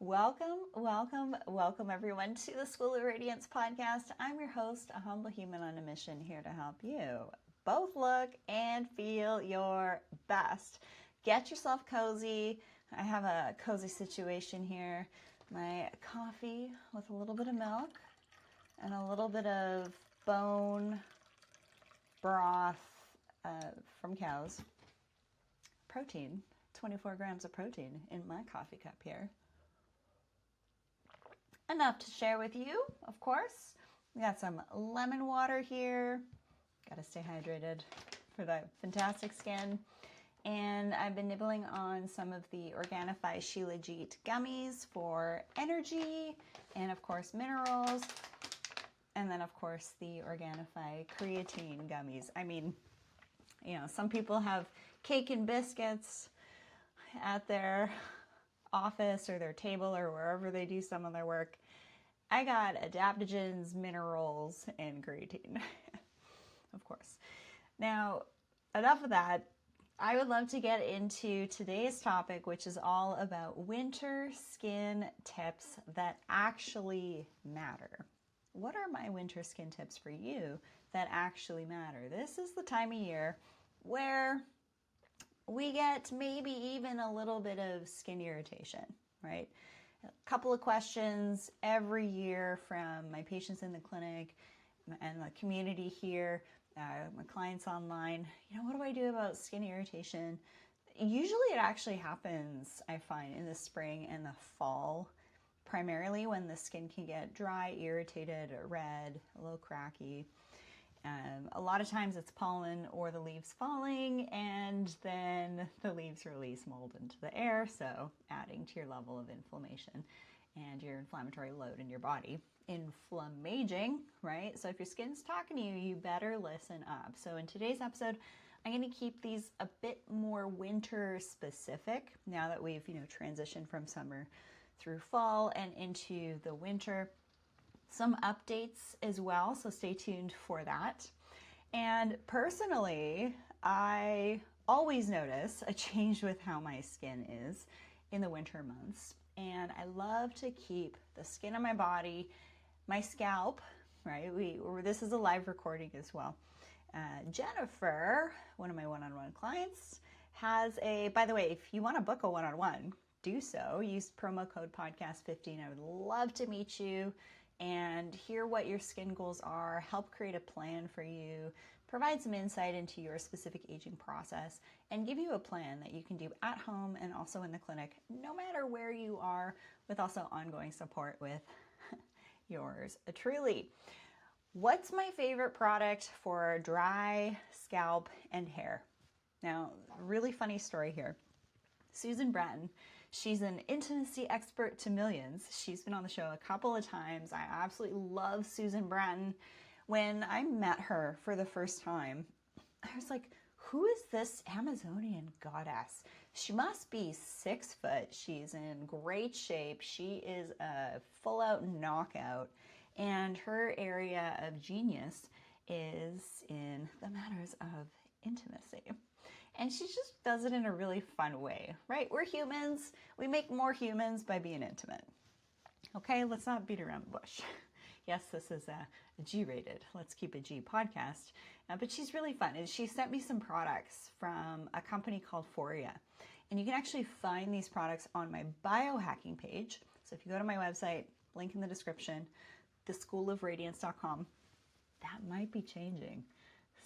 Welcome everyone to the School of Radiance podcast. I'm your host, a humble human on a mission, here to help you both look and feel your best. Get yourself cozy. I have a cozy situation here. My coffee with a little bit of milk and a little bit of bone broth from cows. Protein, 24 grams of protein in my coffee cup here. Enough to share with you, of course. We got some lemon water here. Got to stay hydrated for that fantastic skin. And I've been nibbling on some of the Organifi Shilajit gummies for energy and, of course, minerals. And then, of course, the Organifi creatine gummies. I mean, you know, some people have cake and biscuits at their office or their table or wherever they do some of their work. I got adaptogens, minerals, and creatine, of course. Now, enough of that. I would love to get into today's topic, which is all about winter skin tips that actually matter. What are my winter skin tips for you that actually matter? This is the time of year where we get maybe even a little bit of skin irritation, right? A couple of questions every year from my patients in the clinic and the community here, my clients online. You know, what do I do about skin irritation? Usually it actually happens, I find, in the spring and the fall, primarily when the skin can get dry, irritated, red, a little cracky. A lot of times it's pollen or the leaves falling, and then the leaves release mold into the air, so adding to your level of inflammation and your inflammatory load in your body. Inflammaging, right? So if your skin's talking to you, you better listen up. So in today's episode, I'm going to keep these a bit more winter specific now that we've, transitioned from summer through fall and into the winter. Some updates as well, so stay tuned for that. And personally, I always notice a change with how my skin is in the winter months. And I love to keep the skin on my body, my scalp, right? This is a live recording as well. Jennifer, one of my one-on-one clients, has by the way, if you want to book a one-on-one, do so. Use promo code podcast15. I would love to meet you and hear what your skin goals are, help create a plan for you, provide some insight into your specific aging process, and give you a plan that you can do at home and also in the clinic, no matter where you are, with also ongoing support with yours truly. What's my favorite product for dry scalp and hair? Now, really funny story here. Susan Bratton, she's an intimacy expert to millions. She's been on the show a couple of times. I absolutely love Susan Bratton. When I met her for the first time, I was like, who is this Amazonian goddess? She must be 6 foot. She's in great shape. She is a full out knockout. And her area of genius is in the matters of intimacy. And she just does it in a really fun way, right? We're humans. We make more humans by being intimate. Okay, let's not beat around the bush. Yes, this is a G-rated, let's keep a G podcast, but she's really fun. And she sent me some products from a company called Foria. And you can actually find these products on my biohacking page. So if you go to my website, link in the description, theschoolofradiance.com, that might be changing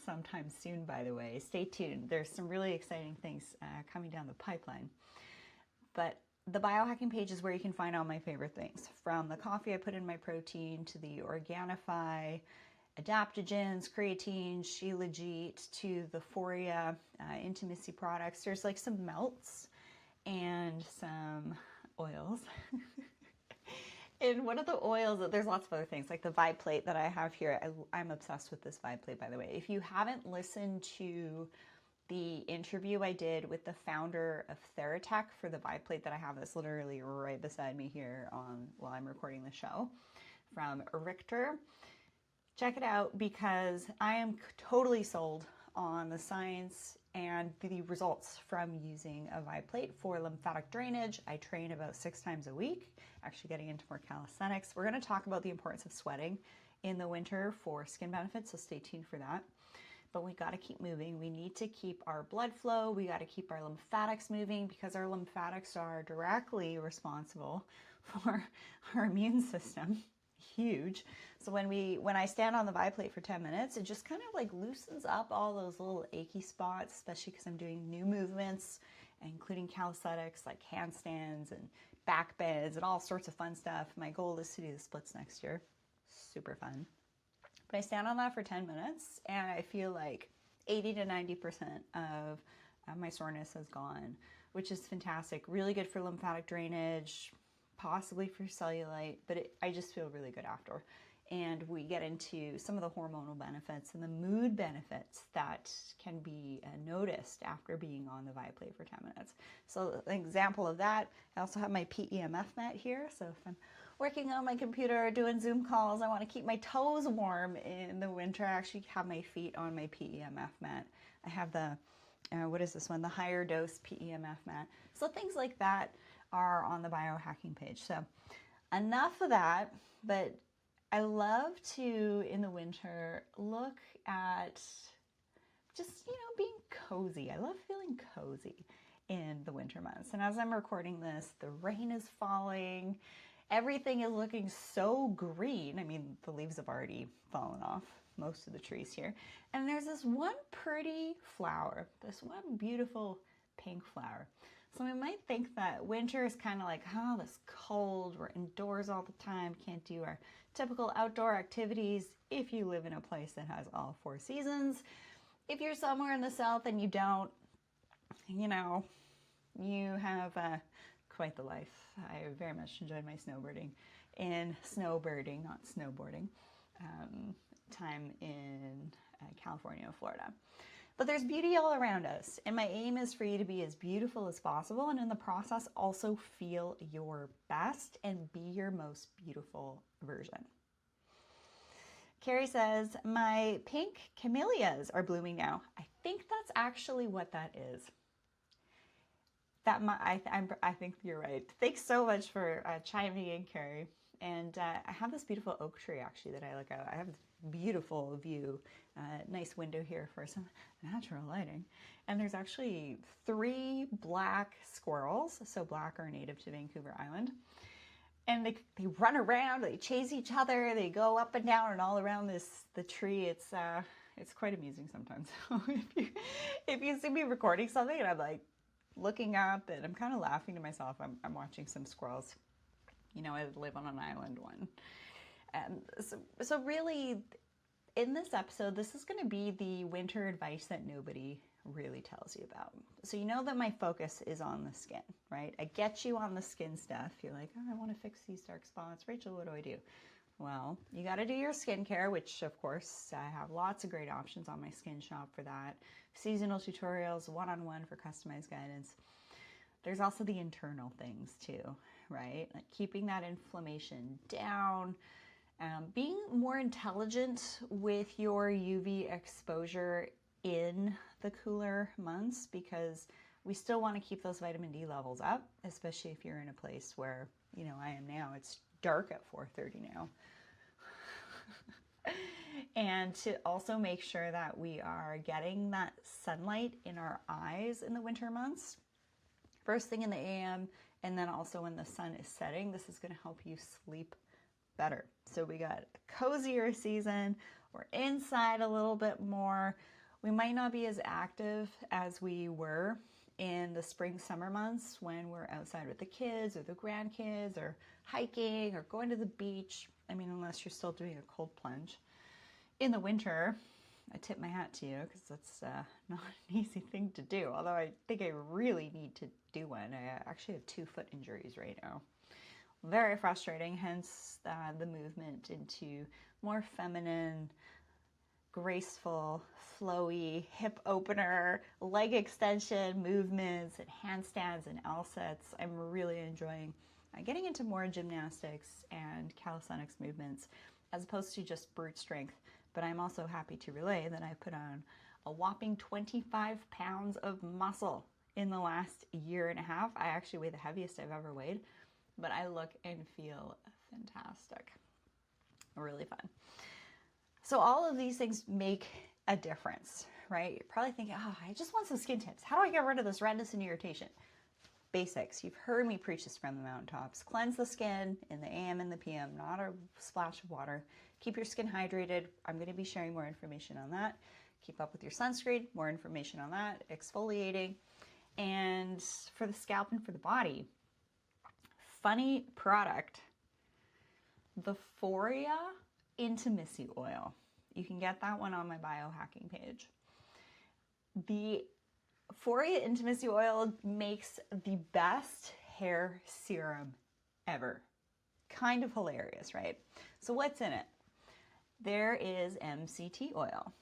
sometime soon, by the way. Stay tuned. There's some really exciting things coming down the pipeline. But the biohacking page is where you can find all my favorite things, from the coffee I put in my protein to the Organifi adaptogens, creatine, Shilajit, to the Foria intimacy products. There's like some melts and some oils. And one of the oils, there's lots of other things, like the Vibe Plate that I have here. I'm obsessed with this Vibe Plate, by the way. If you haven't listened to the interview I did with the founder of Theratech for the Vibe Plate that I have, that's literally right beside me here while I'm recording the show, from Richter, check it out, because I am totally sold on the science and the results from using a vibe plate for lymphatic drainage. I train about 6 times a week, actually getting into more calisthenics. We're going to talk about the importance of sweating in the winter for skin benefits, so stay tuned for that. But we got to keep moving. We need to keep our blood flow. We got to keep our lymphatics moving, because our lymphatics are directly responsible for our immune system. Huge. So when I stand on the vibe plate for 10 minutes, it just kind of like loosens up all those little achy spots, especially because I'm doing new movements, including calisthenics like handstands and back bends and all sorts of fun stuff. My goal is to do the splits next year. Super fun. But I stand on that for 10 minutes and I feel like 80 to 90% of my soreness has gone, which is fantastic. Really good for lymphatic drainage, possibly for cellulite, but I just feel really good after. And we get into some of the hormonal benefits and the mood benefits that can be noticed after being on the vibe plate for 10 minutes. So an example of that, I also have my PEMF mat here. So if I'm working on my computer, doing Zoom calls, I want to keep my toes warm in the winter. I actually have my feet on my PEMF mat. I have the, what is this one? The higher dose PEMF mat. So things like that are on the biohacking page. So enough of that, but I love to, in the winter, look at just, being cozy. I love feeling cozy in the winter months. And as I'm recording this, the rain is falling. Everything is looking so green. I mean, the leaves have already fallen off most of the trees here. And there's this one pretty flower, this one beautiful pink flower. So we might think that winter is kind of like, oh, this cold, we're indoors all the time, can't do our typical outdoor activities if you live in a place that has all 4 seasons. If you're somewhere in the south and you don't, you have quite the life. I very much enjoyed my snowbirding, not snowboarding, time in California and Florida. But there's beauty all around us, and my aim is for you to be as beautiful as possible, and in the process also feel your best and be your most beautiful version. Carrie says, my pink camellias are blooming now. I think that's actually what that is. I think you're right. Thanks so much for chiming in, Carrie. And I have this beautiful oak tree actually that I look out. I have this beautiful view, nice window here for some natural lighting. And there's actually 3 black squirrels. So black are native to Vancouver Island. And they run around, they chase each other, they go up and down and all around the tree. It's quite amusing sometimes. if you see me recording something and I'm like looking up and I'm kind of laughing to myself, I'm watching some squirrels. I live on an island one. And so really, in this episode, this is going to be the winter advice that nobody really tells you about. So you know that my focus is on the skin, right? I get you on the skin stuff. You're like, oh, I want to fix these dark spots. Rachel, what do I do? Well, you got to do your skincare, which of course I have lots of great options on my skin shop for that. Seasonal tutorials, one-on-one for customized guidance. There's also the internal things too, right? Like keeping that inflammation down, being more intelligent with your UV exposure in the cooler months, because we still want to keep those vitamin D levels up, especially if you're in a place where, I am now. It's dark at 4:30 now. And to also make sure that we are getting that sunlight in our eyes in the winter months. First thing in the AM, and then also when the sun is setting. This is going to help you sleep better. So we got a cozier season. We're inside a little bit more. We might not be as active as we were in the spring, summer months when we're outside with the kids or the grandkids or hiking or going to the beach. I mean, unless you're still doing a cold plunge. In the winter, I tip my hat to you because that's not an easy thing to do. Although I think I really need to do one. I actually have 2 foot injuries right now. Very frustrating, hence the movement into more feminine, graceful, flowy, hip opener, leg extension movements and handstands and L-sets. I'm really enjoying getting into more gymnastics and calisthenics movements as opposed to just brute strength. But I'm also happy to relay that I put on a whopping 25 pounds of muscle in the last year and a half. I actually weigh the heaviest I've ever weighed, but I look and feel fantastic. Really fun. So all of these things make a difference, right? You're probably thinking, oh, I just want some skin tips. How do I get rid of this redness and irritation? Basics. You've heard me preach this from the mountaintops. Cleanse the skin in the AM and the PM, not a splash of water. Keep your skin hydrated. I'm going to be sharing more information on that. Keep up with your sunscreen, more information on that. Exfoliating. And for the scalp and for the body, funny product, the Foria Intimacy Oil. You can get that one on my biohacking page. The Foria Intimacy Oil makes the best hair serum ever. Kind of hilarious, right? So what's in it? There is MCT oil.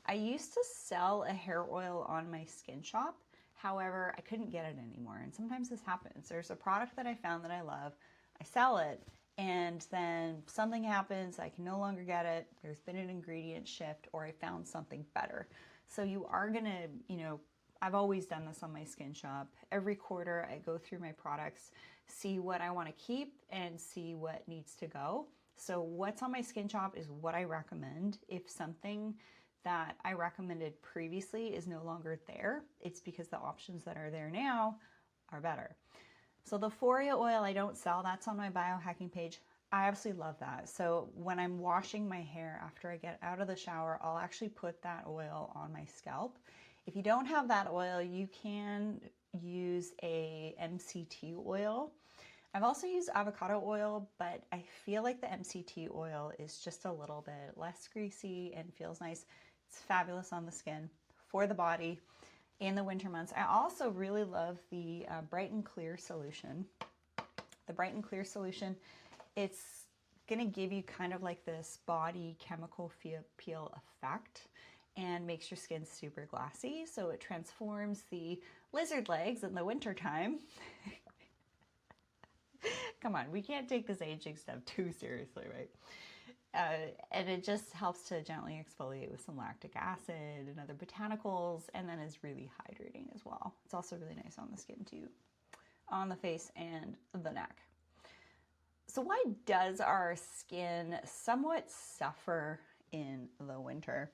I used to sell a hair oil on my Skin Shop. However, I couldn't get it anymore. And sometimes this happens. There's a product that I found that I love. I sell it, and then something happens. I can no longer get it. There's been an ingredient shift, or I found something better. So you are going to, I've always done this on my Skin Shop. Every quarter, I go through my products, see what I want to keep, and see what needs to go. So what's on my Skin Shop is what I recommend. If something that I recommended previously is no longer there, it's because the options that are there now are better. So the Foria oil I don't sell, that's on my biohacking page. I absolutely love that. So when I'm washing my hair after I get out of the shower, I'll actually put that oil on my scalp. If you don't have that oil, you can use a MCT oil. I've also used avocado oil, but I feel like the MCT oil is just a little bit less greasy and feels nice. It's fabulous on the skin, for the body in the winter months. I also really love the Bright and Clear solution. The Bright and Clear solution, it's gonna give you kind of like this body chemical peel effect and makes your skin super glassy. So it transforms the lizard legs in the winter time. Come on, we can't take this aging stuff too seriously, right? And it just helps to gently exfoliate with some lactic acid and other botanicals, and then is really hydrating as well. It's also really nice on the skin too, on the face and the neck. So why does our skin somewhat suffer in the winter?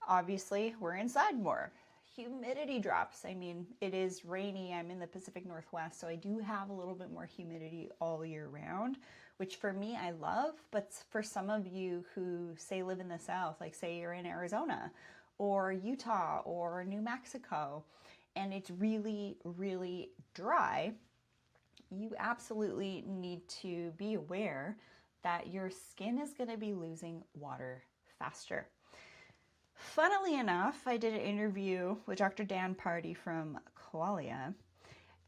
Obviously, we're inside more. Humidity drops. I mean, it is rainy. I'm in the Pacific Northwest, so I do have a little bit more humidity all year round, which for me, I love. But for some of you who say live in the South, like say you're in Arizona or Utah or New Mexico, and it's really, really dry, you absolutely need to be aware that your skin is going to be losing water faster. Funnily enough, I did an interview with Dr. Dan Party from Qualia,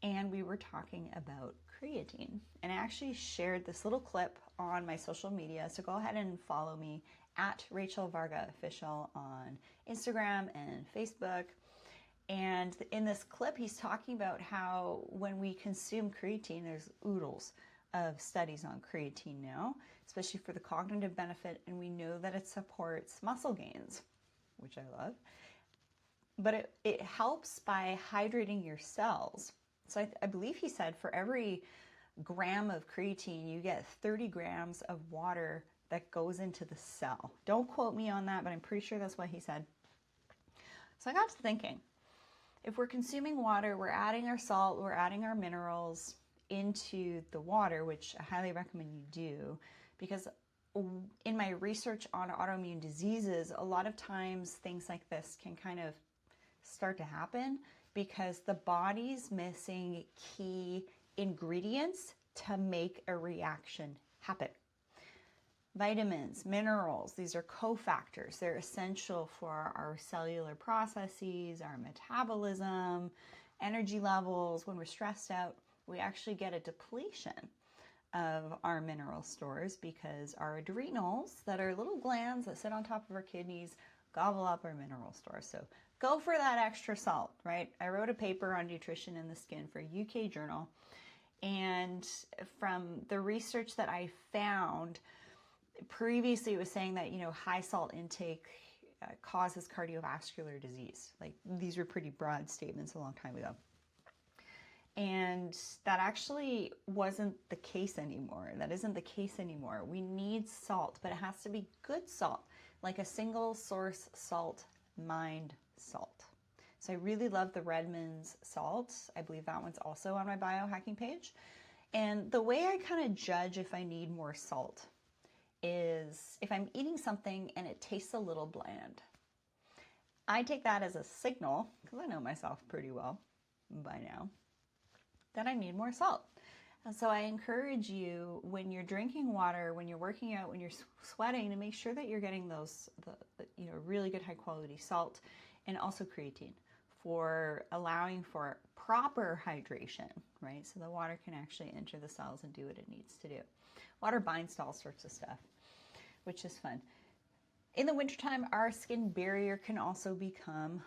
and we were talking about creatine. And I actually shared this little clip on my social media, so go ahead and follow me at Rachel Varga Official on Instagram and Facebook. And in this clip, he's talking about how when we consume creatine, there's oodles of studies on creatine now, especially for the cognitive benefit, and we know that it supports muscle gains, which I love, but it helps by hydrating your cells. So I believe he said for every gram of creatine, you get 30 grams of water that goes into the cell. Don't quote me on that, but I'm pretty sure that's what he said. So I got to thinking, if we're consuming water, we're adding our salt, we're adding our minerals into the water, which I highly recommend you do, because in my research on autoimmune diseases, a lot of times things like this can kind of start to happen because the body's missing key ingredients to make a reaction happen. Vitamins, minerals, these are cofactors. They're essential for our cellular processes, our metabolism, energy levels. When we're stressed out, we actually get a depletion of our mineral stores because our adrenals, that are little glands that sit on top of our kidneys, gobble up our mineral stores. So go for that extra salt, right? I wrote a paper on nutrition in the skin for a UK journal, and from the research that I found, previously it was saying that, high salt intake causes cardiovascular disease. Like, these were pretty broad statements a long time ago. And that actually wasn't the case anymore. That isn't the case anymore. We need salt, but it has to be good salt, like a single source salt, mined salt. So I really love the Redmond's salt. I believe that one's also on my biohacking page. And the way I kind of judge if I need more salt is if I'm eating something and it tastes a little bland. I take that as a signal, because I know myself pretty well by now, that I need more salt. And so I encourage you, when you're drinking water, when you're working out, when you're sweating, to make sure that you're getting those, really good high quality salt, and also creatine for allowing for proper hydration, right? So the water can actually enter the cells and do what it needs to do. Water binds to all sorts of stuff, which is fun. In the wintertime, our skin barrier can also become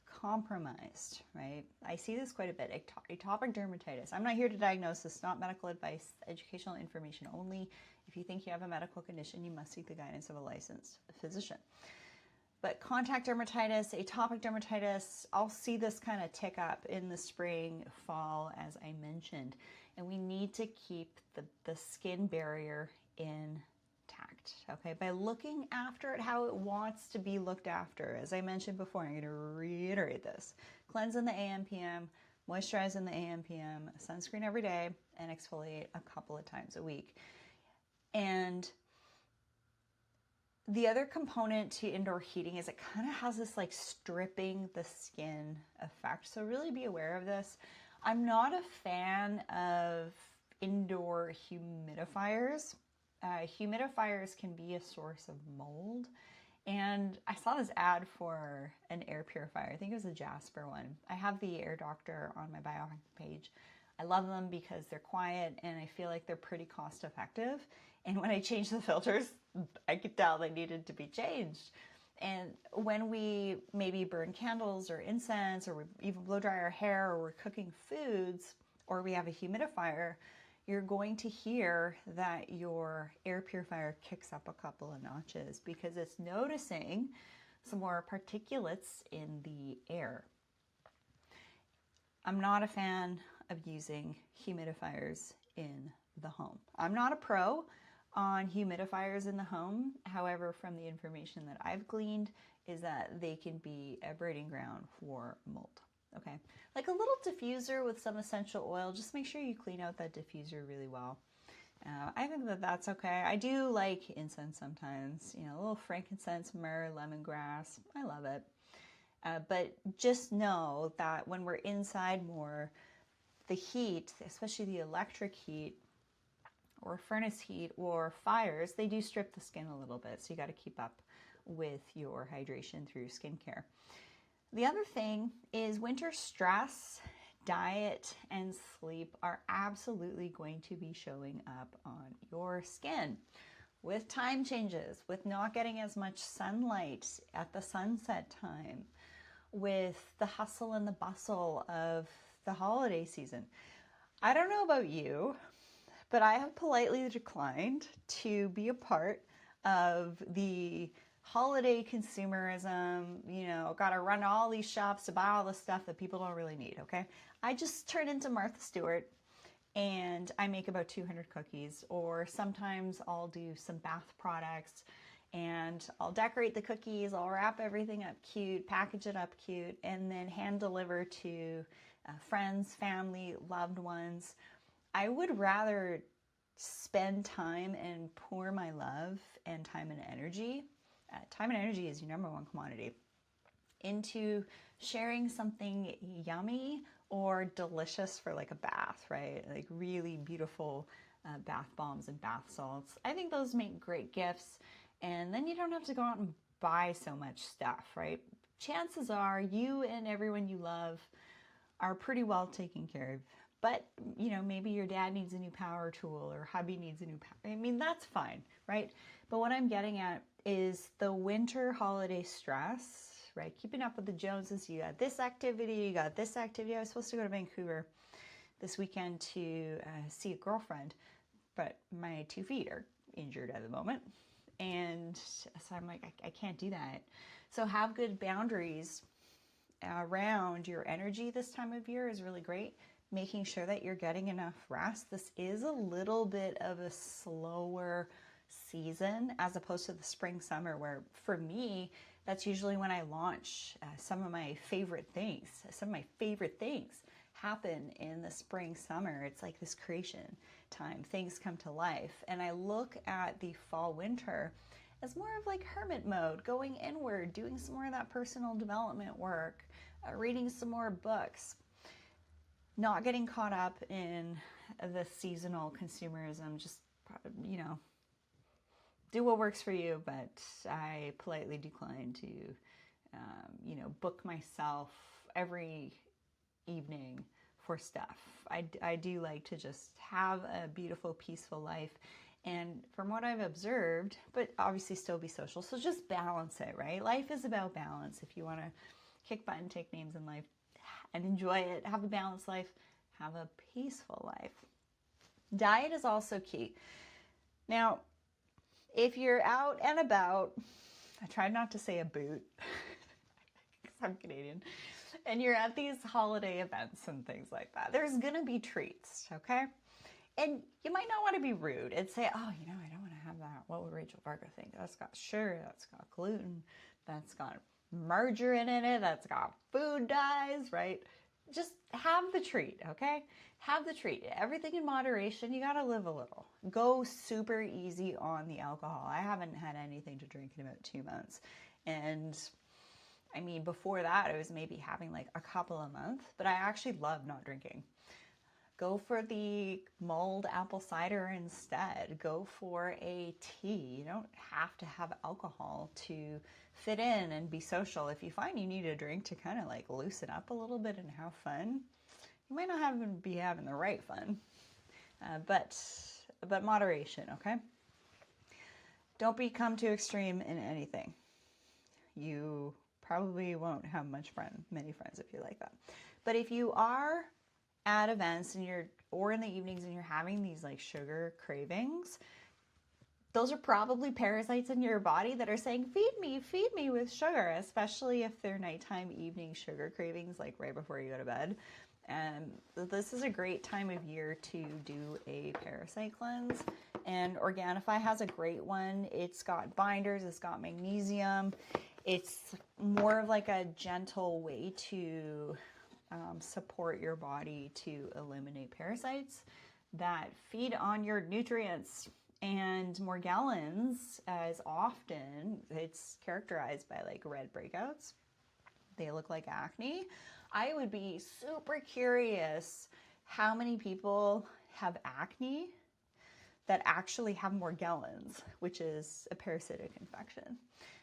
compromised, right? I see this quite a bit. Atopic dermatitis. I'm not here to diagnose this, not medical advice, educational information only. If you think you have a medical condition, you must seek the guidance of a licensed physician. But contact dermatitis, atopic dermatitis, I'll see this kind of tick up in the spring, fall, as I mentioned. And we need to keep the skin barrier intact, okay? By looking after it how it wants to be looked after. As I mentioned before, I'm going to reiterate this. Cleanse in the AM, PM, moisturize in the AM, PM, sunscreen every day, and exfoliate a couple of times a week. And the other component to indoor heating is it kind of has this like stripping the skin effect. So really be aware of this. I'm not a fan of indoor humidifiers. Humidifiers can be a source of mold. And I saw this ad for an air purifier. I think it was a Jasper one. I have the Air Doctor on my biohacking page. I love them because they're quiet and I feel like they're pretty cost effective. And when I changed the filters, I could tell they needed to be changed. And when we maybe burn candles or incense, or we even blow dry our hair, or we're cooking foods, or we have a humidifier, you're going to hear that your air purifier kicks up a couple of notches because it's noticing some more particulates in the air. I'm not a fan of using humidifiers in the home. I'm not a pro on humidifiers in the home. However, from the information that I've gleaned is that they can be a breeding ground for mold. Okay, like a little diffuser with some essential oil, just make sure you clean out that diffuser really well. I think that that's okay. I do like incense sometimes, a little frankincense, myrrh, lemongrass. I love it. But just know that when we're inside more, the heat, especially the electric heat or furnace heat or fires, they do strip the skin a little bit. So you got to keep up with your hydration through skincare. The other thing is winter stress, diet, and sleep are absolutely going to be showing up on your skin. With time changes, with not getting as much sunlight at the sunset time, with the hustle and the bustle of the holiday season. I don't know about you, but I have politely declined to be a part of the holiday consumerism, gotta run all these shops to buy all the stuff that people don't really need, okay? I just turn into Martha Stewart and I make about 200 cookies, or sometimes I'll do some bath products and I'll decorate the cookies, I'll wrap everything up cute, package it up cute, and then hand deliver to friends, family, loved ones. I would rather spend time and pour my love and time and energy. Time and energy is your number one commodity, into sharing something yummy or delicious for like a bath, right? Like really beautiful bath bombs and bath salts. I think those make great gifts. And then you don't have to go out and buy so much stuff, right? Chances are you and everyone you love are pretty well taken care of. But, maybe your dad needs a new power tool or hubby needs a new power. I mean, that's fine, right? But what I'm getting at is the winter holiday stress, right? Keeping up with the Joneses. You got this activity, you got this activity. I was supposed to go to Vancouver this weekend to see a girlfriend, but my 2 feet are injured at the moment. And so I'm like, I can't do that. So have good boundaries around your energy this time of year is really great. Making sure that you're getting enough rest. This is a little bit of a slower season as opposed to the spring, summer, where for me, that's usually when I launch some of my favorite things. Some of my favorite things happen in the spring, summer. It's like this creation time. Things come to life. And I look at the fall, winter as more of like hermit mode, going inward, doing some more of that personal development work, reading some more books, not getting caught up in the seasonal consumerism. Just, you know, do what works for you, but I politely decline to, you know, book myself every evening for stuff. I do like to just have a beautiful, peaceful life. And from what I've observed, but obviously still be social. So just balance it, right? Life is about balance. If you want to kick butt and take names in life and enjoy it, have a balanced life, have a peaceful life. Diet is also key. Now, if you're out and about, I try not to say a boot because I'm Canadian, and you're at these holiday events and things like that, there's going to be treats, okay? And you might not want to be rude and say, oh, you know, I don't want to have that. What would Rachel Varga think? That's got sugar, that's got gluten, that's got margarine in it, that's got food dyes, right? Just have the treat, okay? Have the treat. Everything in moderation. You got to live a little. Go super easy on the alcohol. I haven't had anything to drink in about 2 months. And I mean, before that, I was maybe having like a couple a month, but I actually love not drinking. Go for the mulled apple cider instead. Go for a tea. You don't have to have alcohol to fit in and be social. If you find you need a drink to kind of like loosen up a little bit and have fun, you might not be having the right fun, but moderation, okay? Don't become too extreme in anything. You probably won't have many friends if you're like that. But if you are at events and or in the evenings and you're having these like sugar cravings, those are probably parasites in your body that are saying, feed me with sugar, especially if they're nighttime, evening sugar cravings, like right before you go to bed. And this is a great time of year to do a parasite cleanse. And Organifi has a great one. It's got binders, it's got magnesium. It's more of like a gentle way to support your body to eliminate parasites that feed on your nutrients. And Morgellons, as often, it's characterized by like red breakouts. They look like acne. I would be super curious how many people have acne that actually have Morgellons, which is a parasitic infection.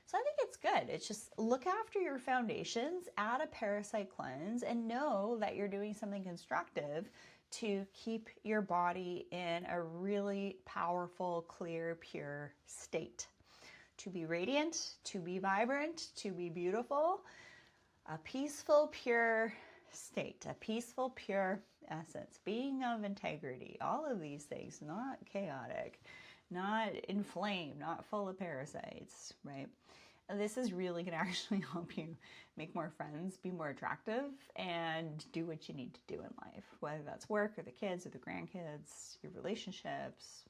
So I think it's good. It's just look after your foundations, add a parasite cleanse, and know that you're doing something constructive to keep your body in a really powerful, clear, pure state. To be radiant, to be vibrant, to be beautiful, a peaceful, pure state, a peaceful, pure essence, being of integrity, all of these things, not chaotic, not inflamed, not full of parasites, right? This is really going to actually help you make more friends, be more attractive, and do what you need to do in life, whether that's work or the kids or the grandkids, your relationships,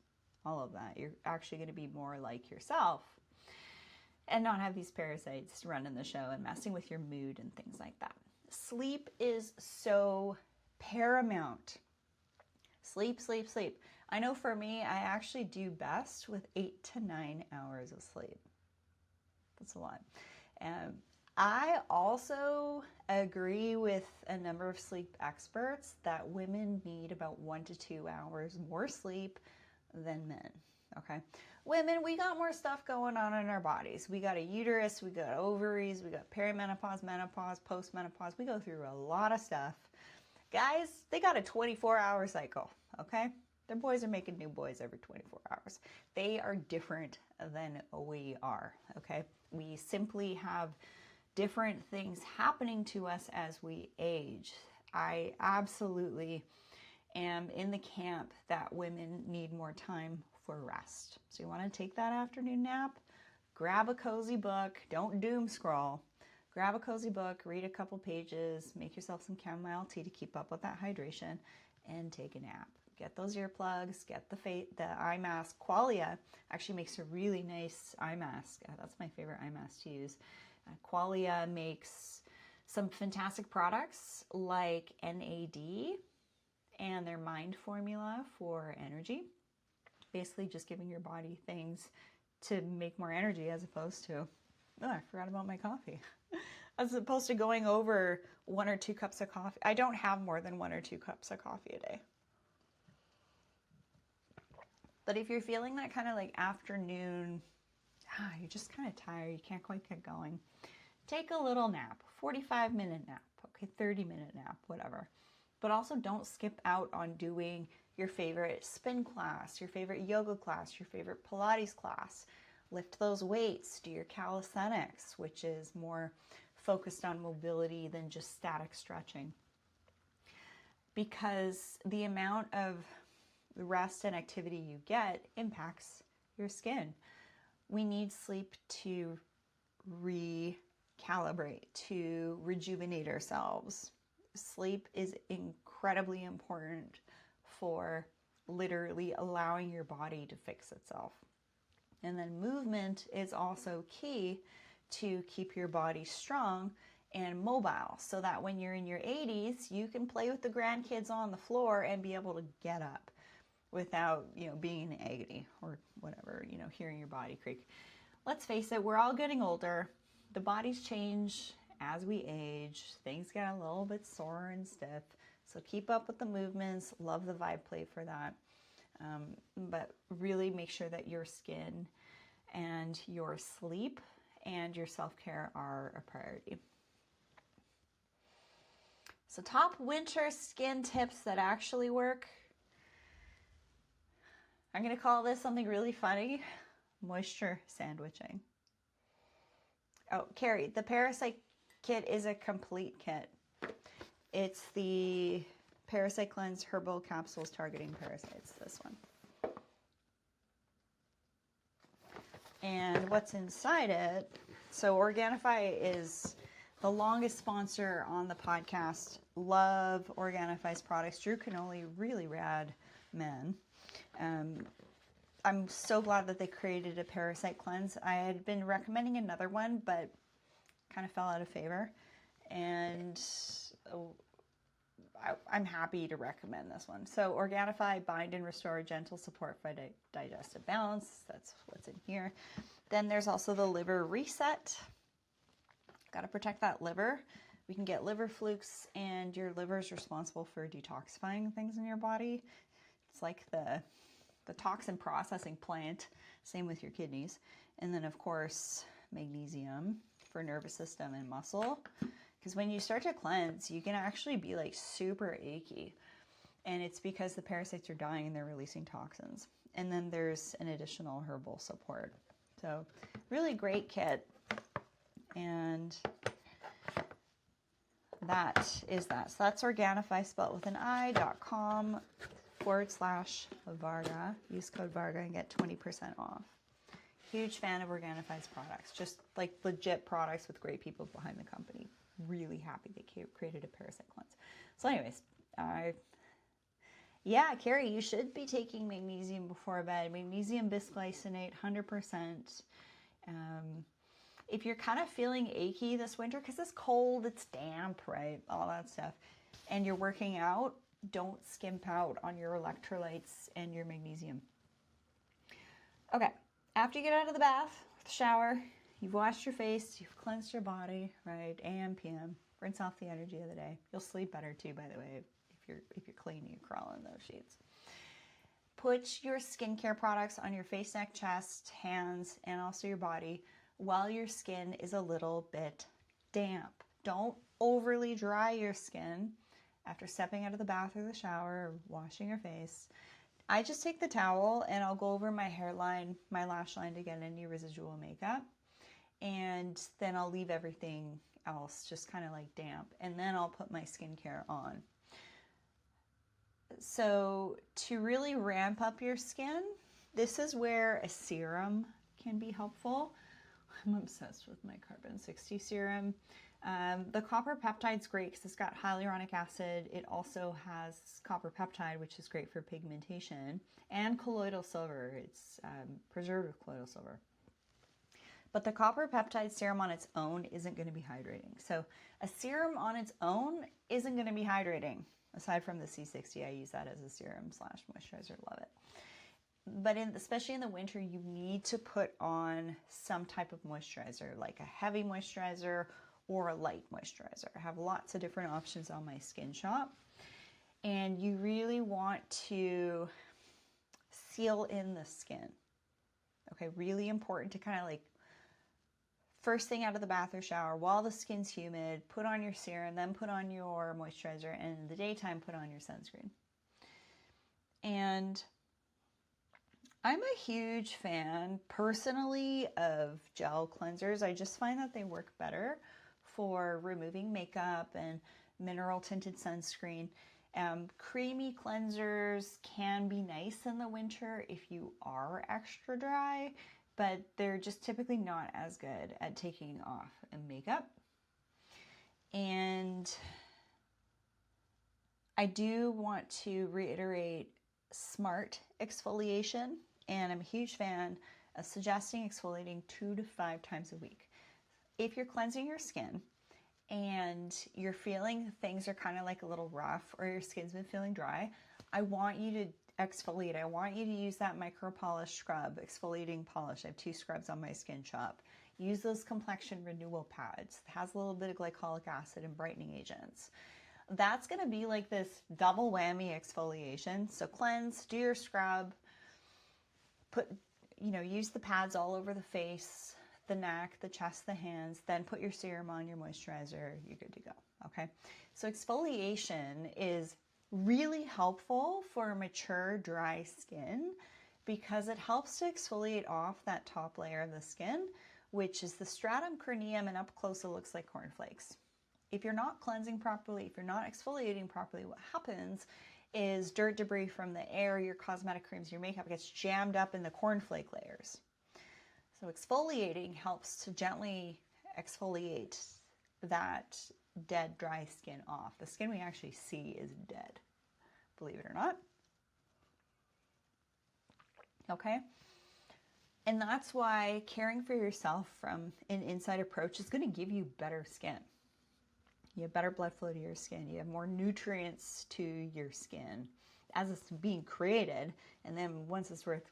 all of that. You're actually going to be more like yourself and not have these parasites running the show and messing with your mood and things like that. Sleep is so paramount. Sleep, sleep, sleep. I know for me, I actually do best with 8 to 9 hours of sleep. That's a lot. I also agree with a number of sleep experts that women need about 1 to 2 hours more sleep than men, okay? Women, we got more stuff going on in our bodies. We got a uterus, we got ovaries, we got perimenopause, menopause, postmenopause. We go through a lot of stuff. Guys, they got a 24-hour cycle, okay? Their boys are making new boys every 24 hours. They are different than we are, okay? We simply have different things happening to us as we age. I absolutely am in the camp that women need more time for rest. So you want to take that afternoon nap, grab a cozy book, don't doom scroll. Grab a cozy book, read a couple pages, make yourself some chamomile tea to keep up with that hydration, and take a nap. Get those earplugs, get the eye mask. Qualia actually makes a really nice eye mask. That's my favorite eye mask to use. Qualia makes some fantastic products like NAD and their Mind Formula for energy. Basically just giving your body things to make more energy as opposed to, oh, I forgot about my coffee. As opposed to going over 1 or 2 cups of coffee. I don't have more than 1 or 2 cups of coffee a day. But if you're feeling that kind of like afternoon, you're just kind of tired, you can't quite get going, take a little nap, 45-minute nap, okay, 30-minute nap, whatever. But also don't skip out on doing your favorite spin class, your favorite yoga class, your favorite Pilates class. Lift those weights, do your calisthenics, which is more focused on mobility than just static stretching. Because the amount of rest and activity you get impacts your skin. We need sleep to recalibrate, to rejuvenate ourselves. Sleep is incredibly important for literally allowing your body to fix itself. And then movement is also key to keep your body strong and mobile so that when you're in your 80s, you can play with the grandkids on the floor and be able to get up without, being in agony or whatever, hearing your body creak. Let's face it, we're all getting older. The bodies change as we age. Things get a little bit sore and stiff. So keep up with the movements. Love the vibe play for that. But really make sure that your skin and your sleep and your self-care are a priority. So top winter skin tips that actually work. I'm going to call this something really funny, moisture sandwiching. Oh, Carrie, the Parasite Kit is a complete kit. It's the Parasite Cleanse Herbal Capsules Targeting Parasites, this one. And what's inside it, so Organifi is the longest sponsor on the podcast. Love Organifi's products. Drew Canoli, really rad man. I'm so glad that they created a parasite cleanse. I had been recommending another one, but kind of fell out of favor. And I'm happy to recommend this one. So Organifi, bind and restore gentle support for digestive balance. That's what's in here. Then there's also the liver reset. Got to protect that liver. We can get liver flukes, and your liver is responsible for detoxifying things in your body. It's like the toxin processing plant. Same with your kidneys. And then, of course, magnesium for nervous system and muscle. Because when you start to cleanse, you can actually be like super achy. And it's because the parasites are dying and they're releasing toxins. And then there's an additional herbal support. So really great kit. And that is that. So that's Organifi, spelled with an I.com/Varga. Use code Varga and get 20% off. Huge fan of Organifi's products. Just like legit products with great people behind the company. Really happy they created a parasite cleanse. So anyways, yeah, Carrie, you should be taking magnesium before bed. Magnesium bisglycinate, 100%. If you're kind of feeling achy this winter, because it's cold, it's damp, right? All that stuff. And you're working out, don't skimp out on your electrolytes and your magnesium. Okay, after you get out of the bath, the shower, you've washed your face, you've cleansed your body, right? AM, PM, rinse off the energy of the day. You'll sleep better too, by the way, if you're clean, you crawl in those sheets. Put your skincare products on your face, neck, chest, hands, and also your body while your skin is a little bit damp. Don't overly dry your skin after stepping out of the bath or the shower or washing your face. I just take the towel and I'll go over my hairline, my lash line to get any residual makeup. And then I'll leave everything else just kind of like damp. And then I'll put my skincare on. So to really ramp up your skin, this is where a serum can be helpful. I'm obsessed with my carbon 60 serum. The copper peptide's great because it's got hyaluronic acid. It also has copper peptide, which is great for pigmentation, and colloidal silver. It's preserved with colloidal silver. But the copper peptide serum on its own isn't going to be hydrating. So a serum on its own isn't going to be hydrating. Aside from the C60, I use that as a serum slash moisturizer. Love it. But especially in the winter, you need to put on some type of moisturizer, like a heavy moisturizer or a light moisturizer. I have lots of different options on my skin shop. And you really want to seal in the skin. Okay, really important to kind of like first thing out of the bath or shower, while the skin's humid, put on your serum, then put on your moisturizer, and in the daytime, put on your sunscreen. And I'm a huge fan, personally, of gel cleansers. I just find that they work better for removing makeup and mineral tinted sunscreen. Creamy cleansers can be nice in the winter if you are extra dry, but they're just typically not as good at taking off makeup. And I do want to reiterate smart exfoliation, and I'm a huge fan of suggesting exfoliating 2 to 5 times a week. If you're cleansing your skin and you're feeling things are kind of like a little rough, or your skin's been feeling dry, I want you to exfoliate. I want you to use that micro polish scrub, exfoliating polish. I have 2 scrubs on my skin shop. Use those complexion renewal pads. It has a little bit of glycolic acid and brightening agents. That's going to be like this double whammy exfoliation. So cleanse, do your scrub, use the pads all over the face, the neck, the chest, the hands, then put your serum on, your moisturizer, you're good to go. Okay. So exfoliation is really helpful for mature, dry skin because it helps to exfoliate off that top layer of the skin, which is the stratum corneum, and up close it looks like cornflakes. If you're not cleansing properly, if you're not exfoliating properly, what happens is dirt, debris from the air, your cosmetic creams, your makeup gets jammed up in the cornflake layers. So exfoliating helps to gently exfoliate that dead, dry skin off. The skin we actually see is dead, believe it or not. Okay? And that's why caring for yourself from an inside approach is going to give you better skin. You have better blood flow to your skin. You have more nutrients to your skin as it's being created. And then once it's worked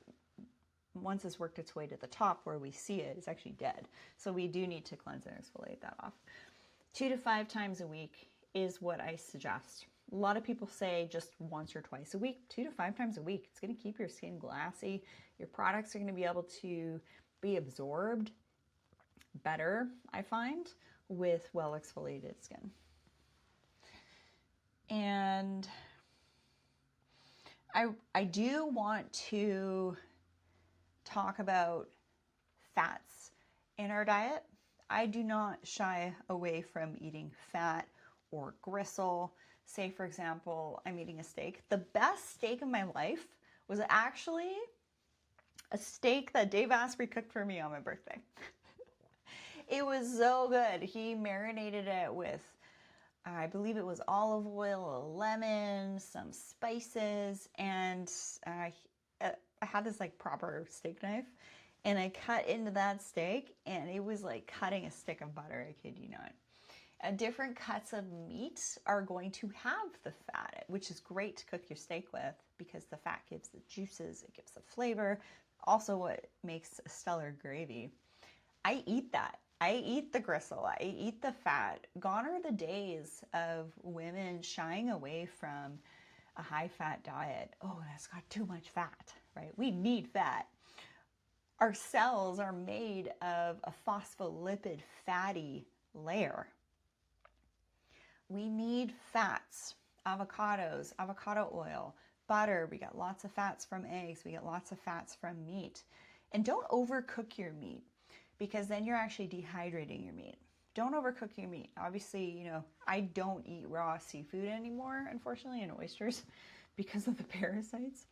its way to the top where we see it, it's actually dead. So we do need to cleanse and exfoliate that off. 2 to 5 times a week is what I suggest. A lot of people say just once or twice a week. 2 to 5 times a week. It's going to keep your skin glassy. Your products are going to be able to be absorbed better, I find, with well exfoliated skin. And I do want to talk about fats in our diet. I do not shy away from eating fat or gristle. Say, for example, I'm eating a steak. The best steak of my life was actually a steak that Dave Asprey cooked for me on my birthday. It was so good. He marinated it with, I believe it was olive oil, a lemon, some spices, and I had this like proper steak knife, and I cut into that steak, and it was like cutting a stick of butter, I kid you not. Different cuts of meat are going to have the fat, which is great to cook your steak with because the fat gives the juices, it gives the flavor, also what makes a stellar gravy. I eat that. I eat the gristle. I eat the fat. Gone are the days of women shying away from a high-fat diet. Oh, that's got too much fat, right? We need fat. Our cells are made of a phospholipid fatty layer. We need fats, avocados, avocado oil, butter. We get lots of fats from eggs. We get lots of fats from meat. And don't overcook your meat, because then you're actually dehydrating your meat. Don't overcook your meat. Obviously, I don't eat raw seafood anymore, unfortunately, and oysters, because of the parasites.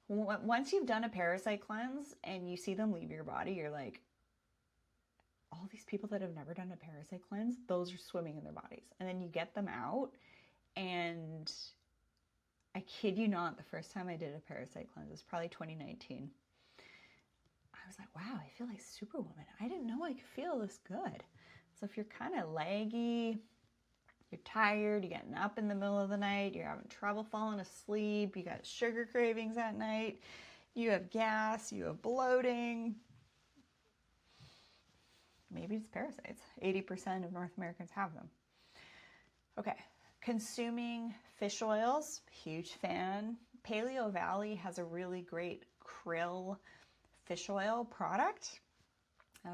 Once you've done a parasite cleanse and you see them leave your body, you're like, all these people that have never done a parasite cleanse, those are swimming in their bodies. And then you get them out, and I kid you not, the first time I did a parasite cleanse was probably 2019. I was like, wow, I feel like Superwoman. I didn't know I could feel this good. So if you're kind of laggy, you're tired, you're getting up in the middle of the night, you're having trouble falling asleep, you got sugar cravings at night, you have gas, you have bloating, maybe it's parasites. 80% of North Americans have them. Okay, consuming fish oils, huge fan. Paleo Valley has a really great krill fish oil product.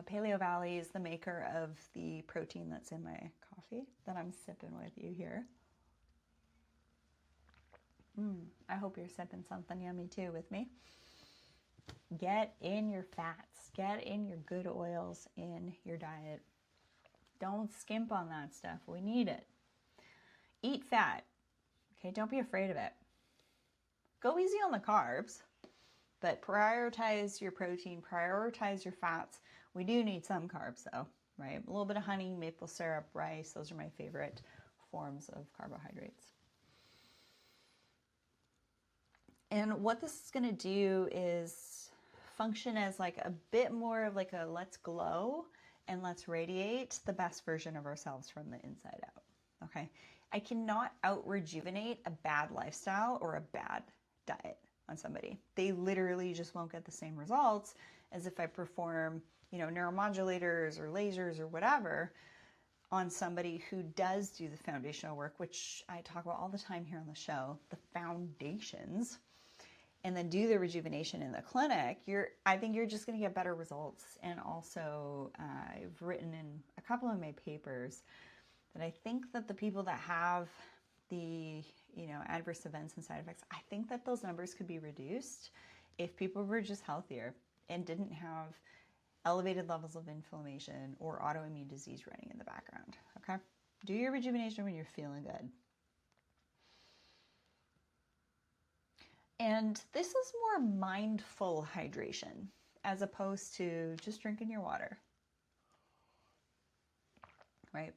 Paleo Valley is the maker of the protein that's in my coffee that I'm sipping with you here. I hope you're sipping something yummy too with me. Get in your fats, get in your good oils in your diet. Don't skimp on that stuff. We need it. Eat fat. Okay, don't be afraid of it. Go easy on the carbs, but prioritize your protein, prioritize your fats. We do need some carbs though, right? A little bit of honey, maple syrup, rice. Those are my favorite forms of carbohydrates. And what this is going to do is function as like a bit more of like a let's glow and let's radiate the best version of ourselves from the inside out. Okay. I cannot out rejuvenate a bad lifestyle or a bad diet on somebody. They literally just won't get the same results as if I perform, neuromodulators or lasers or whatever on somebody who does do the foundational work, which I talk about all the time here on the show, the foundations, and then do the rejuvenation in the clinic. I think you're just going to get better results. And also, I've written in a couple of my papers that I think that the people that have the, adverse events and side effects, I think that those numbers could be reduced if people were just healthier and didn't have elevated levels of inflammation or autoimmune disease running in the background. Okay? Do your rejuvenation when you're feeling good. And this is more mindful hydration as opposed to just drinking your water. Right?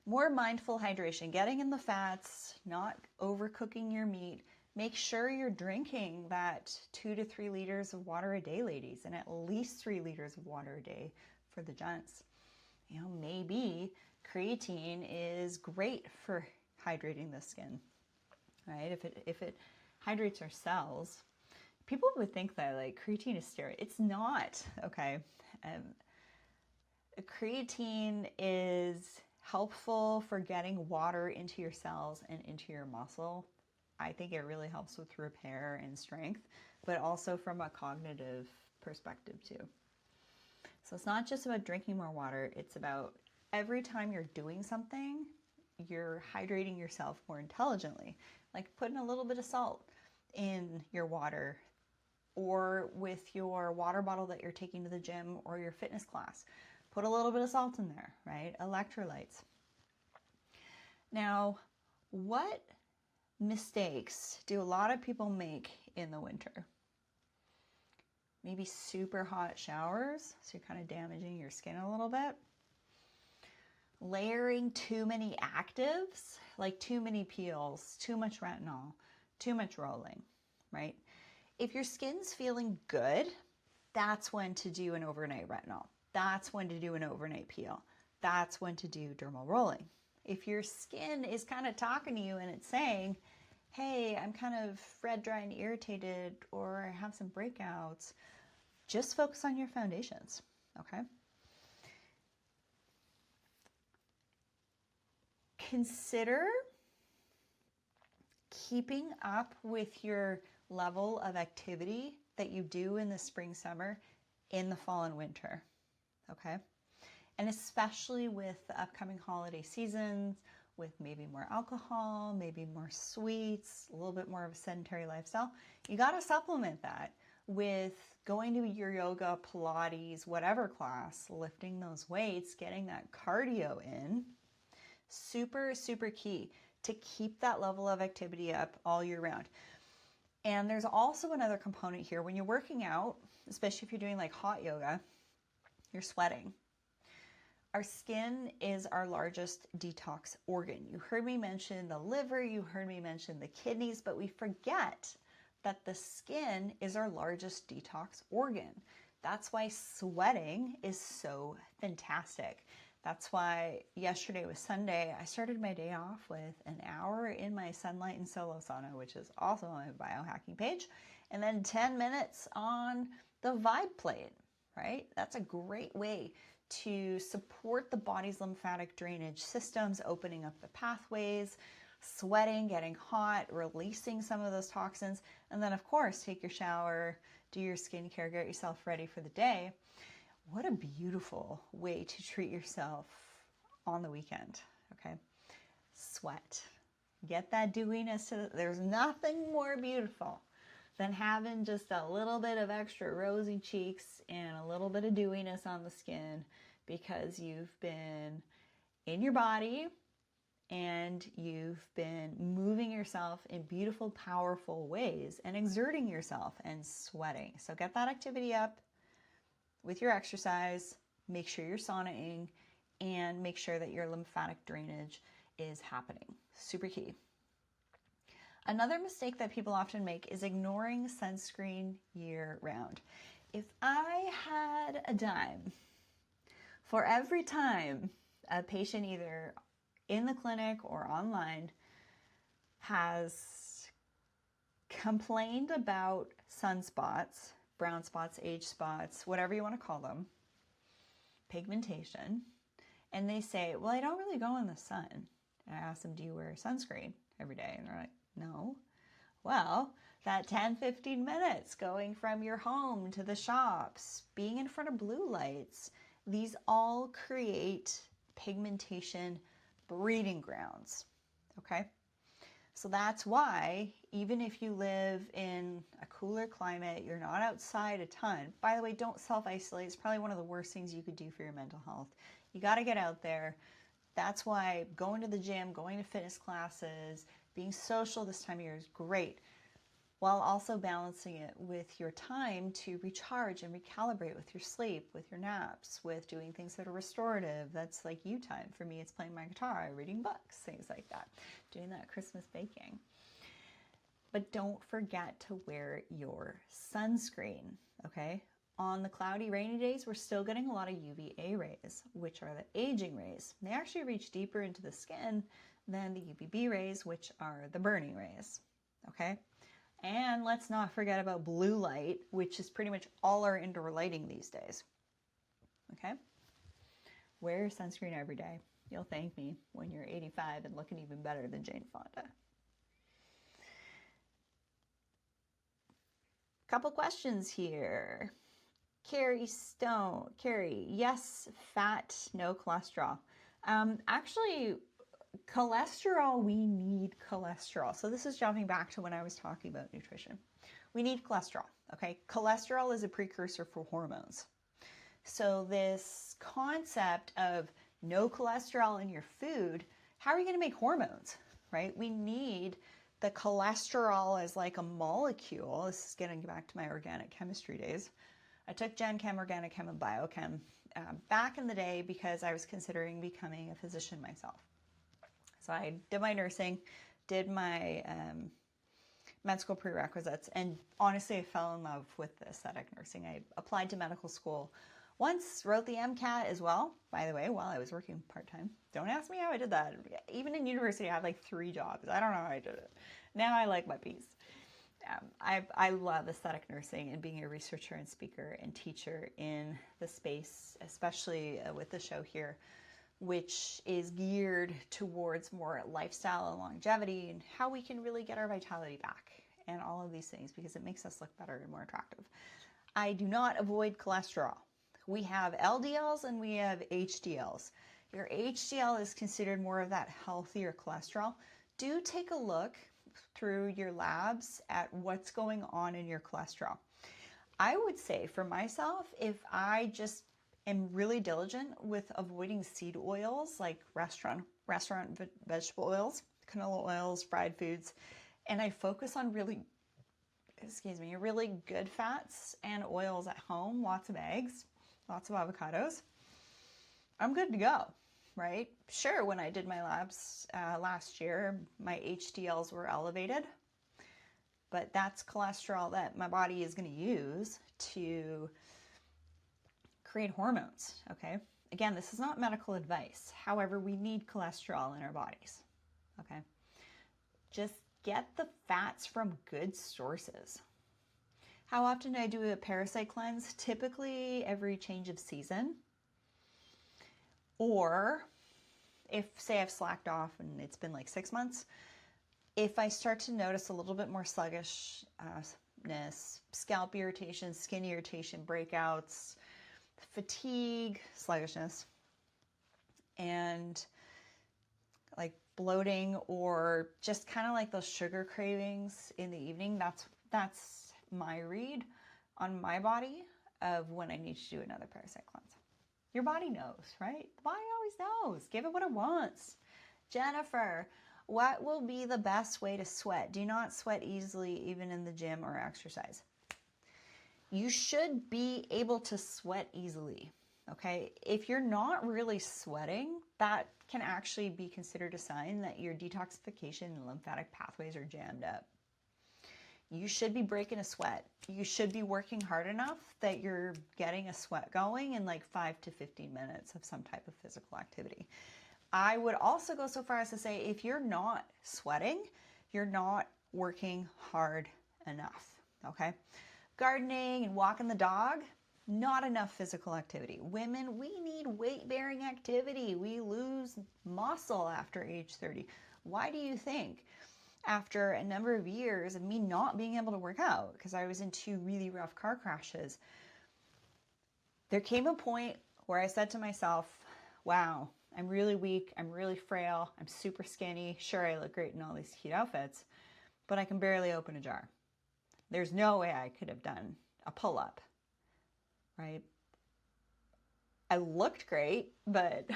More mindful hydration, getting in the fats, not overcooking your meat. Make sure you're drinking that 2 to 3 liters of water a day, ladies, and at least 3 liters of water a day for the gents. Maybe creatine is great for hydrating the skin, right? If it hydrates our cells, people would think that like creatine is steroid. It's not, okay? Creatine is helpful for getting water into your cells and into your muscle. I think it really helps with repair and strength, but also from a cognitive perspective too. So it's not just about drinking more water. It's about every time you're doing something, you're hydrating yourself more intelligently, like putting a little bit of salt in your water or with your water bottle that you're taking to the gym or your fitness class. Put a little bit of salt in there, right? Electrolytes. Now, what mistakes do a lot of people make in the winter? Maybe super hot showers, so you're kind of damaging your skin a little bit. Layering too many actives, like too many peels, too much retinol, too much rolling, right? If your skin's feeling good, that's when to do an overnight retinol. That's when to do an overnight peel. That's when to do dermal rolling. If your skin is kind of talking to you and it's saying, hey, I'm kind of red, dry, and irritated, or I have some breakouts, just focus on your foundations, okay? Consider keeping up with your level of activity that you do in the spring, summer, in the fall and winter, okay? And especially with the upcoming holiday seasons, with maybe more alcohol, maybe more sweets, a little bit more of a sedentary lifestyle, you got to supplement that with going to your yoga, Pilates, whatever class, lifting those weights, getting that cardio in. Super, super key. to keep that level of activity up all year round. And there's also another component here. When you're working out, especially if you're doing like hot yoga, you're sweating. Our skin is our largest detox organ. You heard me mention the liver, you heard me mention the kidneys, but we forget that the skin is our largest detox organ. That's why sweating is so fantastic. That's why yesterday was Sunday. I started my day off with an hour in my sunlight and solo sauna, which is also on my biohacking page, and then 10 minutes on the Vibe plate, right? That's a great way to support the body's lymphatic drainage systems, opening up the pathways, sweating, getting hot, releasing some of those toxins, and then of course take your shower, do your skincare, get yourself ready for the day. What a beautiful way to treat yourself on the weekend, okay? Sweat. Get that dewiness. There's nothing more beautiful than having just a little bit of extra rosy cheeks and a little bit of dewiness on the skin because you've been in your body and you've been moving yourself in beautiful, powerful ways and exerting yourself and sweating. So get that activity up with your exercise, make sure you're saunaing, and make sure that your lymphatic drainage is happening. Super key. Another mistake that people often make is ignoring sunscreen year round. If I had a dime for every time a patient either in the clinic or online has complained about sunspots, brown spots, age spots, whatever you want to call them, pigmentation, and they say, well, I don't really go in the sun. And I ask them, do you wear sunscreen every day? And they're like, no. Well, that 10, 15 minutes going from your home to the shops, being in front of blue lights, these all create pigmentation breeding grounds, okay? So that's why even if you live in a cooler climate, you're not outside a ton. By the way, don't self-isolate. It's probably one of the worst things you could do for your mental health. You got to get out there. That's why going to the gym, going to fitness classes, being social this time of year is great, while also balancing it with your time to recharge and recalibrate with your sleep, with your naps, with doing things that are restorative. That's like you time. For me, it's playing my guitar, reading books, things like that, doing that Christmas baking. But don't forget to wear your sunscreen, okay? On the cloudy, rainy days, we're still getting a lot of UVA rays, which are the aging rays. They actually reach deeper into the skin than the UVB rays, which are the burning rays, okay? And let's not forget about blue light, which is pretty much all our indoor lighting these days, okay? Wear your sunscreen every day. You'll thank me when you're 85 and looking even better than Jane Fonda. Couple questions here. Carrie Stone. Carrie, yes, fat, no cholesterol. Actually, cholesterol, we need cholesterol. So this is jumping back to when I was talking about nutrition. We need cholesterol, okay? Cholesterol is a precursor for hormones. So this concept of no cholesterol in your food, how are you going to make hormones, right? We need the cholesterol as like a molecule. This is getting back to my organic chemistry days. I took Gen Chem, Organic Chem, and Biochem back in the day because I was considering becoming a physician myself. So I did my nursing, did my med school prerequisites, and honestly, I fell in love with aesthetic nursing. I applied to medical school once, wrote the MCAT as well, by the way, while I was working part-time. Don't ask me how I did that. Even in university, I had like 3 jobs. I don't know how I did it. Now I like my peace. I love aesthetic nursing and being a researcher and speaker and teacher in the space, especially with the show here, which is geared towards more lifestyle and longevity and how we can really get our vitality back and all of these things because it makes us look better and more attractive. I do not avoid cholesterol. We have LDLs and we have HDLs. Your HDL is considered more of that healthier cholesterol. Do take a look through your labs at what's going on in your cholesterol. I would say for myself, if I just am really diligent with avoiding seed oils like restaurant vegetable oils, canola oils, fried foods, and I focus on really good fats and oils at home, lots of eggs, lots of avocados, I'm good to go, right? Sure, when I did my labs last year, my HDLs were elevated, but that's cholesterol that my body is going to use to create hormones, okay? Again, this is not medical advice. However, we need cholesterol in our bodies, okay? Just get the fats from good sources. How often do I do a parasite cleanse? Typically every change of season. Or if, say, I've slacked off and it's been like 6 months, if I start to notice a little bit more sluggishness, scalp irritation, skin irritation, breakouts, fatigue, sluggishness, and like bloating or just kind of like those sugar cravings in the evening, that's my read on my body of when I need to do another parasite cleanse. Your body knows, right? The body always knows. Give it what it wants. Jennifer, what will be the best way to sweat? Do not sweat easily even in the gym or exercise. You should be able to sweat easily, okay? If you're not really sweating, that can actually be considered a sign that your detoxification and lymphatic pathways are jammed up. You should be breaking a sweat. You should be working hard enough that you're getting a sweat going in like 5 to 15 minutes of some type of physical activity. I would also go so far as to say if you're not sweating, you're not working hard enough, okay? Gardening and walking the dog, not enough physical activity. Women, we need weight-bearing activity. We lose muscle after age 30. Why do you think? After a number of years of me not being able to work out because I was in 2 really rough car crashes, there came a point where I said to myself, wow, I'm really weak, I'm really frail, I'm super skinny. Sure, I look great in all these cute outfits, but I can barely open a jar. There's no way I could have done a pull-up, right? I looked great, but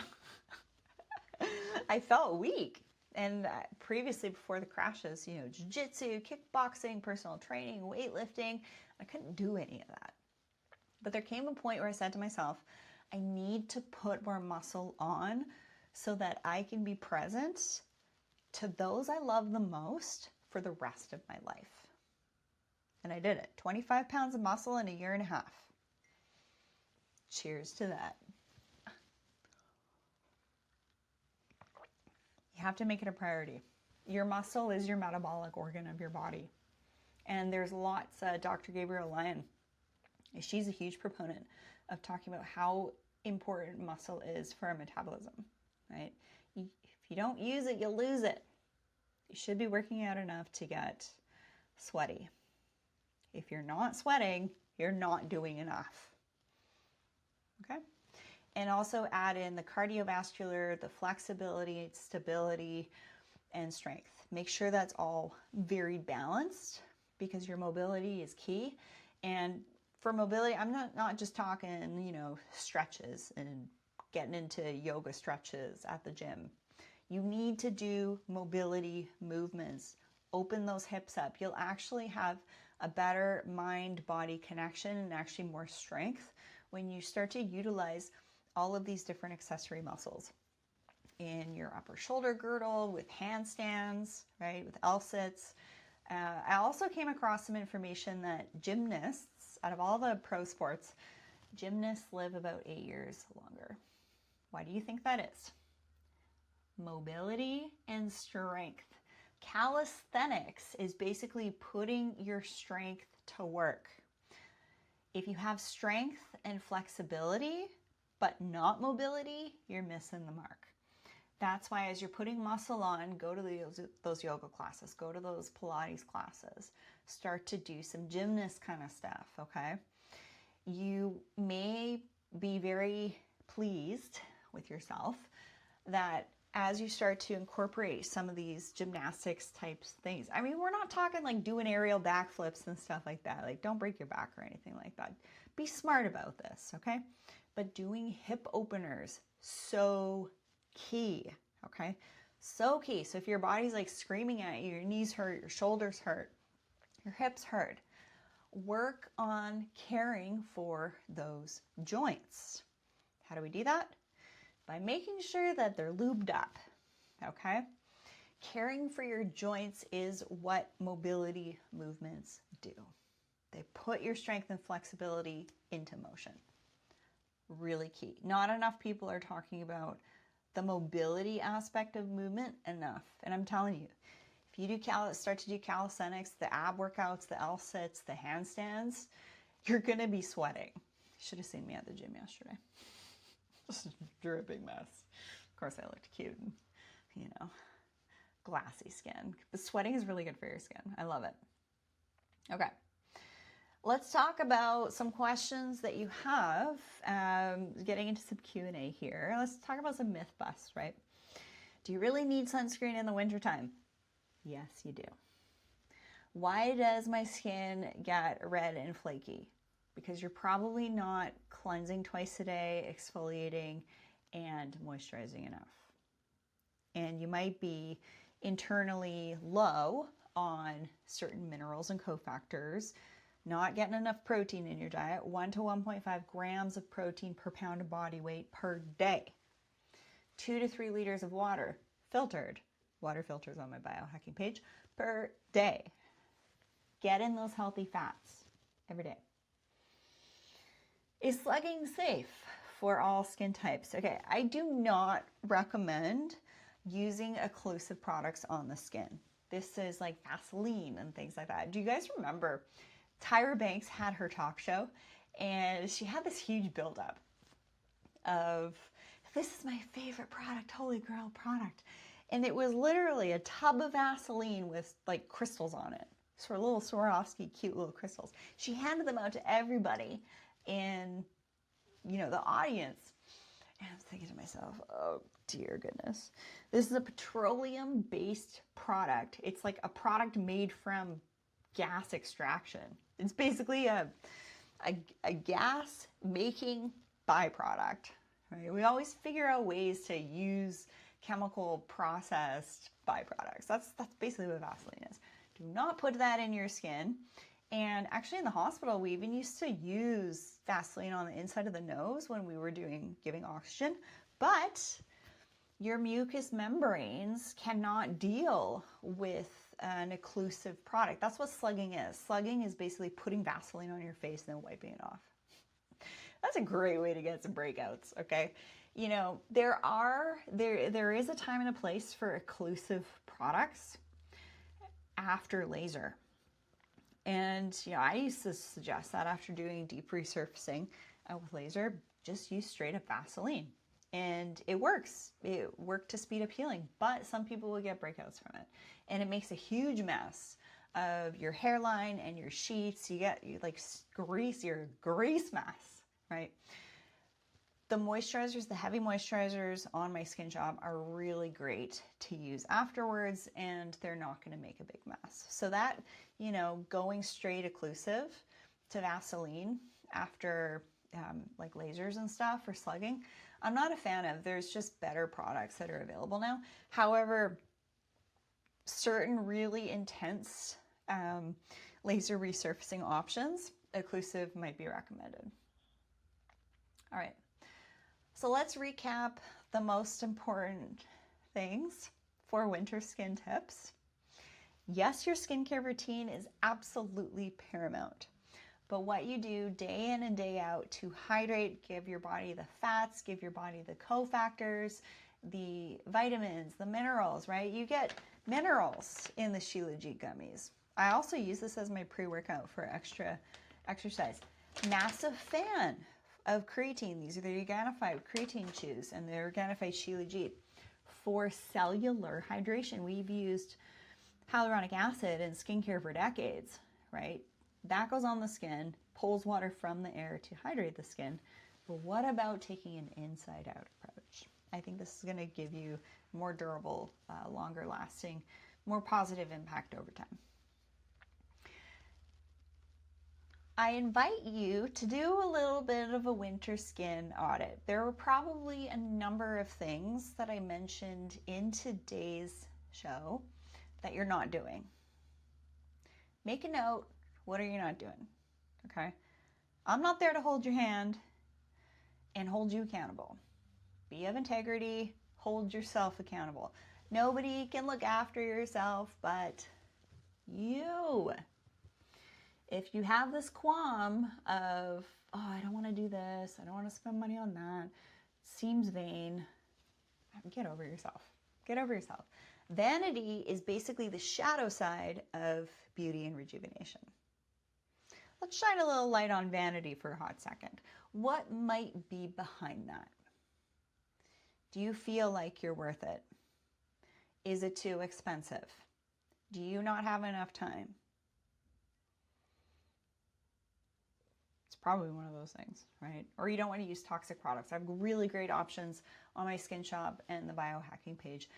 I felt weak. And previously, before the crashes, you know, jiu-jitsu, kickboxing, personal training, weightlifting, I couldn't do any of that. But there came a point where I said to myself, I need to put more muscle on so that I can be present to those I love the most for the rest of my life. And I did it. 25 pounds of muscle in a year and a half. Cheers to that. You have to make it a priority. Your muscle is your metabolic organ of your body. And there's lots, Dr. Gabrielle Lyon, she's a huge proponent of talking about how important muscle is for our metabolism, right? If you don't use it, you'll lose it. You should be working out enough to get sweaty. If you're not sweating, you're not doing enough, okay? And also add in the cardiovascular, the flexibility, stability, and strength. Make sure that's all very balanced because your mobility is key. And for mobility, I'm not just talking, you know, stretches and getting into yoga stretches at the gym. You need to do mobility movements. Open those hips up. You'll actually have a better mind-body connection and actually more strength when you start to utilize all of these different accessory muscles in your upper shoulder girdle, with handstands, right, with L-sits. I also came across some information that gymnasts, out of all the pro sports, gymnasts live about 8 years longer. Why do you think that is? Mobility and strength. Calisthenics is basically putting your strength to work. If you have strength and flexibility, but not mobility, you're missing the mark. That's why as you're putting muscle on, go to those yoga classes, go to those Pilates classes, start to do some gymnast kind of stuff, okay? You may be very pleased with yourself that as you start to incorporate some of these gymnastics types things, I mean, we're not talking like doing aerial backflips and stuff like that. Like, don't break your back or anything like that. Be smart about this, okay? But doing hip openers, so key, okay? So key. So if your body's like screaming at you, your knees hurt, your shoulders hurt, your hips hurt, work on caring for those joints. How do we do that? By making sure that they're lubed up, okay? Caring for your joints is what mobility movements do. They put your strength and flexibility into motion. Really key. Not enough people are talking about the mobility aspect of movement enough. And I'm telling you, if you start to do calisthenics, the ab workouts, the L-sits, the handstands, you're going to be sweating. You should have seen me at the gym yesterday. Just a dripping mess. Of course, I looked cute and, you know, glassy skin. But sweating is really good for your skin. I love it. Okay. Let's talk about some questions that you have, getting into some Q&A here. Let's talk about some myth busts, right? Do you really need sunscreen in the wintertime? Yes, you do. Why does my skin get red and flaky? Because you're probably not cleansing twice a day, exfoliating, and moisturizing enough. And you might be internally low on certain minerals and cofactors, not getting enough protein in your diet, 1 to 1.5 grams of protein per pound of body weight per day. 2 to 3 liters of water, filtered, water filters on my biohacking page, per day. Get in those healthy fats every day. Is slugging safe for all skin types? Okay, I do not recommend using occlusive products on the skin. This is like Vaseline and things like that. Do you guys remember Tyra Banks had her talk show and she had this huge buildup of, this is my favorite product, holy grail product. And it was literally a tub of Vaseline with like crystals on it. Sort of little Swarovski cute little crystals. She handed them out to everybody in, you know, the audience. And I'm thinking to myself, oh dear goodness. This is a petroleum-based product. It's like a product made from gas extraction. It's basically a gas-making byproduct. Right? We always figure out ways to use chemical processed byproducts. That's basically what Vaseline is. Do not put that in your skin. And actually in the hospital, we even used to use Vaseline on the inside of the nose when we were giving oxygen, but your mucous membranes cannot deal with an occlusive product. That's what slugging is. Slugging is basically putting Vaseline on your face and then wiping it off. That's a great way to get some breakouts, okay? You know, there is a time and a place for occlusive products after laser. And, you know, I used to suggest that after doing deep resurfacing with laser, just use straight up Vaseline. And it works. It worked to speed up healing, but some people will get breakouts from it. And it makes a huge mess of your hairline and your sheets. You like your grease mess, right? The moisturizers, the heavy moisturizers on my skin job are really great to use afterwards, and they're not going to make a big mess. So that, you know, going straight occlusive to Vaseline after like lasers and stuff for slugging, I'm not a fan of. There's just better products that are available now. However, certain really intense laser resurfacing options, occlusive might be recommended. All right. So let's recap the most important things for winter skin tips. Yes, your skincare routine is absolutely paramount, but what you do day in and day out to hydrate, give your body the fats, give your body the cofactors, the vitamins, the minerals, right? You get minerals in the Shilajit gummies. I also use this as my pre-workout for extra exercise. Massive fan of creatine. These are the Organifi creatine chews and the Organifi Shilajit for cellular hydration. We've used hyaluronic acid in skincare for decades, right? That goes on the skin, pulls water from the air to hydrate the skin. But what about taking an inside-out approach? I think this is going to give you more durable, longer lasting, more positive impact over time. I invite you to do a little bit of a winter skin audit. There were probably a number of things that I mentioned in today's show that you're not doing. Make a note. What are you not doing? Okay? I'm not there to hold your hand and hold you accountable. Be of integrity. Hold yourself accountable. Nobody can look after yourself but you. If you have this qualm of, oh, I don't want to do this, I don't want to spend money on that, seems vain, get over yourself. Get over yourself. Vanity is basically the shadow side of beauty and rejuvenation. Let's shine a little light on vanity for a hot second. What might be behind that? Do you feel like you're worth it? Is it too expensive? Do you not have enough time? It's probably one of those things, right? Or you don't want to use toxic products. I have really great options on my skin shop and the biohacking page.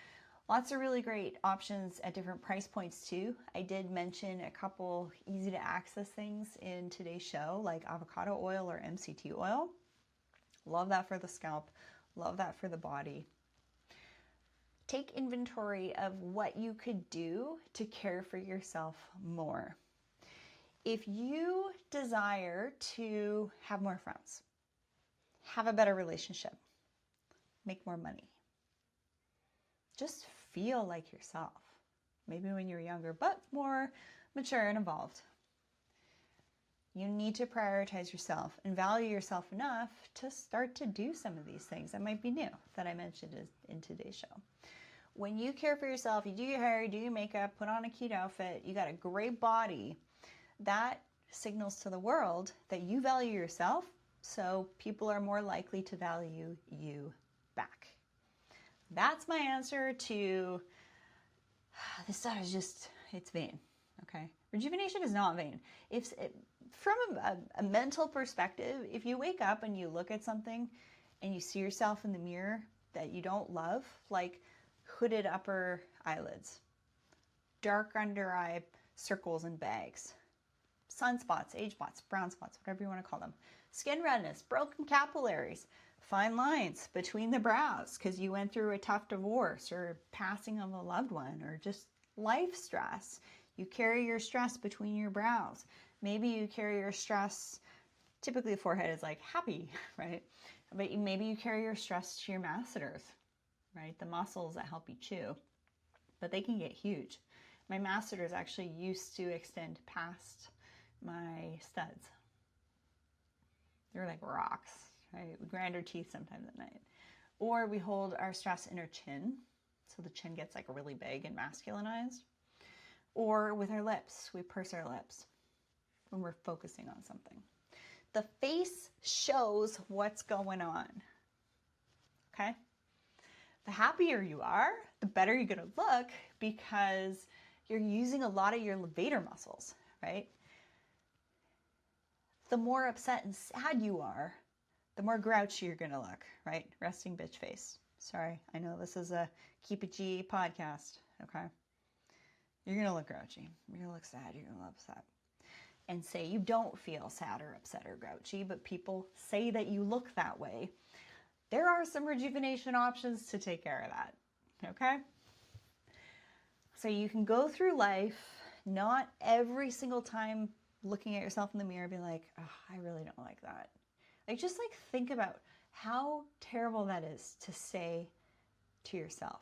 Lots of really great options at different price points too. I did mention a couple easy to access things in today's show, like avocado oil or MCT oil. Love that for the scalp. Love that for the body. Take inventory of what you could do to care for yourself more. If you desire to have more friends, have a better relationship, make more money, just feel like yourself, maybe when you're younger, but more mature and evolved. You need to prioritize yourself and value yourself enough to start to do some of these things that might be new that I mentioned in today's show. When you care for yourself, you do your hair, you do your makeup, put on a cute outfit, you got a great body, that signals to the world that you value yourself, so people are more likely to value you back. That's my answer to this stuff is just, it's vain, okay? Rejuvenation is not vain. From a mental perspective, if you wake up and you look at something and you see yourself in the mirror that you don't love, like hooded upper eyelids, dark under eye circles and bags, sunspots, age spots, brown spots, whatever you want to call them, skin redness, broken capillaries, fine lines between the brows because you went through a tough divorce or passing of a loved one or just life stress. You carry your stress between your brows. Maybe you carry your stress, typically the forehead is like happy, right? But maybe you carry your stress to your masseters, right? The muscles that help you chew, but they can get huge. My masseters actually used to extend past my studs. They were like rocks, right? We grind our teeth sometimes at night. Or we hold our stress in our chin, so the chin gets like really big and masculinized. Or with our lips, we purse our lips when we're focusing on something. The face shows what's going on, okay? The happier you are, the better you're gonna look because you're using a lot of your levator muscles, right? The more upset and sad you are, the more grouchy you're gonna look, right? Resting bitch face. Sorry, I know this is a Keep It G podcast, okay? You're gonna look grouchy. You're gonna look sad. You're gonna look upset. And say you don't feel sad or upset or grouchy, but people say that you look that way. There are some rejuvenation options to take care of that, okay? So you can go through life, not every single time looking at yourself in the mirror being like, oh, I really don't like that. Like, just like think about how terrible that is to say to yourself.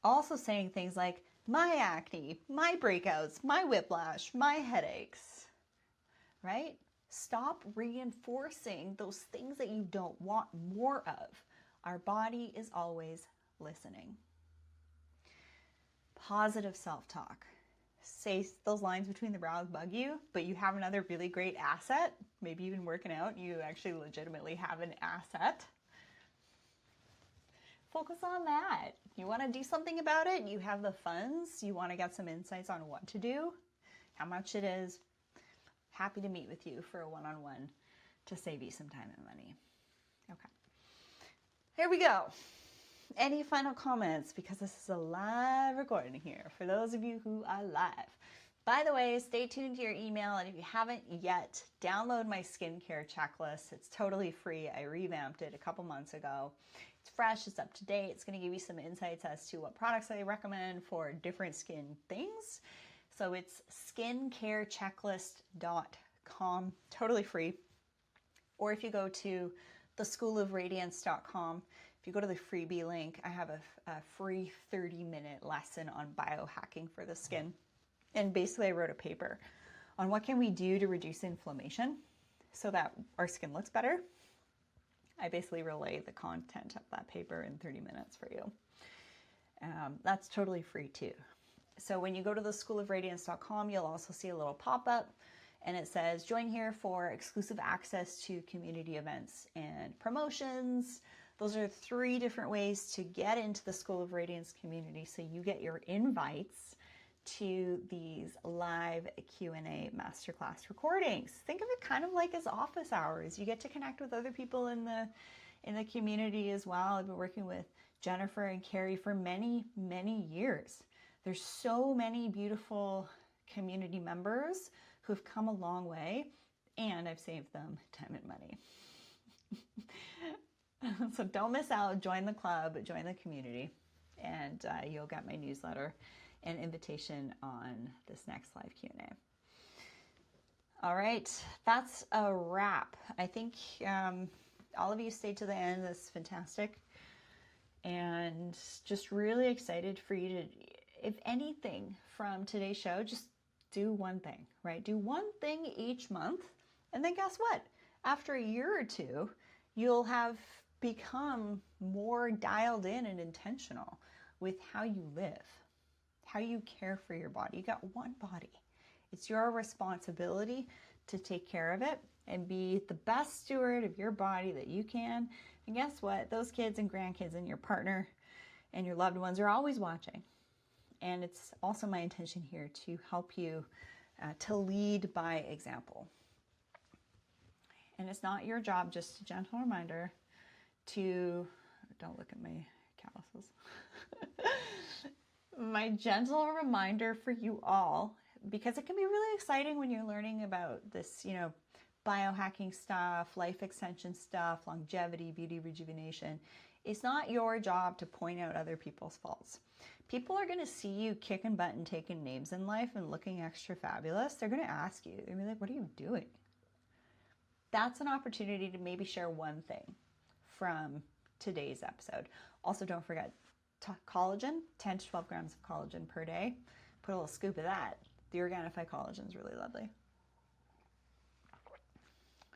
Also saying things like, my acne, my breakouts, my whiplash, my headaches, right? Stop reinforcing those things that you don't want more of. Our body is always listening. Positive self-talk. Say those lines between the brows bug you, but you have another really great asset. Maybe you've been working out, you actually legitimately have an asset. Focus on that. You want to do something about it, you have the funds, you want to get some insights on what to do, how much it is. Happy to meet with you for a one-on-one to save you some time and money. Okay. Here we go. Any final comments? Because this is a live recording here. For those of you who are live, By the way, stay tuned to your email, and if you haven't yet, download my skincare checklist. It's totally free. I revamped it a couple months ago. It's fresh, it's up to date. It's going to give you some insights as to what products I recommend for different skin things. So it's skincarechecklist.com, totally free. Or if you go to theschoolofradiance.com, if you go to the freebie link, I have a free 30-minute lesson on biohacking for the skin. And basically I wrote a paper on what can we do to reduce inflammation so that our skin looks better. I basically relay the content of that paper in 30 minutes for you. That's totally free too. So when you go to the schoolofradiance.com, you'll also see a little pop-up and it says, join here for exclusive access to community events and promotions. Those are 3 different ways to get into the School of Radiance community. So you get your invites to these live Q&A masterclass recordings. Think of it kind of like as office hours. You get to connect with other people in the community as well. I've been working with Jennifer and Carrie for many, many years. There's so many beautiful community members who've come a long way, and I've saved them time and money. So don't miss out. Join the club, join the community, and you'll get my newsletter and invitation on this next live Q&A. All right, that's a wrap. I think all of you stayed to the end. That's fantastic. And just really excited for you to, if anything from today's show, just do one thing, right? Do one thing each month. And then guess what? After a year or two, you'll have become more dialed in and intentional with how you live, how you care for your body. You got one body. It's your responsibility to take care of it and be the best steward of your body that you can. And guess what? Those kids and grandkids and your partner and your loved ones are always watching. And it's also my intention here to help you to lead by example. And it's not your job, just a gentle reminder to, don't look at my calluses. My gentle reminder for you all, because it can be really exciting when you're learning about this, biohacking stuff, life extension stuff, longevity, beauty, rejuvenation. It's not your job to point out other people's faults. People are going to see you kicking butt and taking names in life and looking extra fabulous. They're going to ask you, they're going to be like, what are you doing? That's an opportunity to maybe share one thing from today's episode. Also, don't forget collagen, 10 to 12 grams of collagen per day. Put a little scoop of that. The Organifi collagen is really lovely.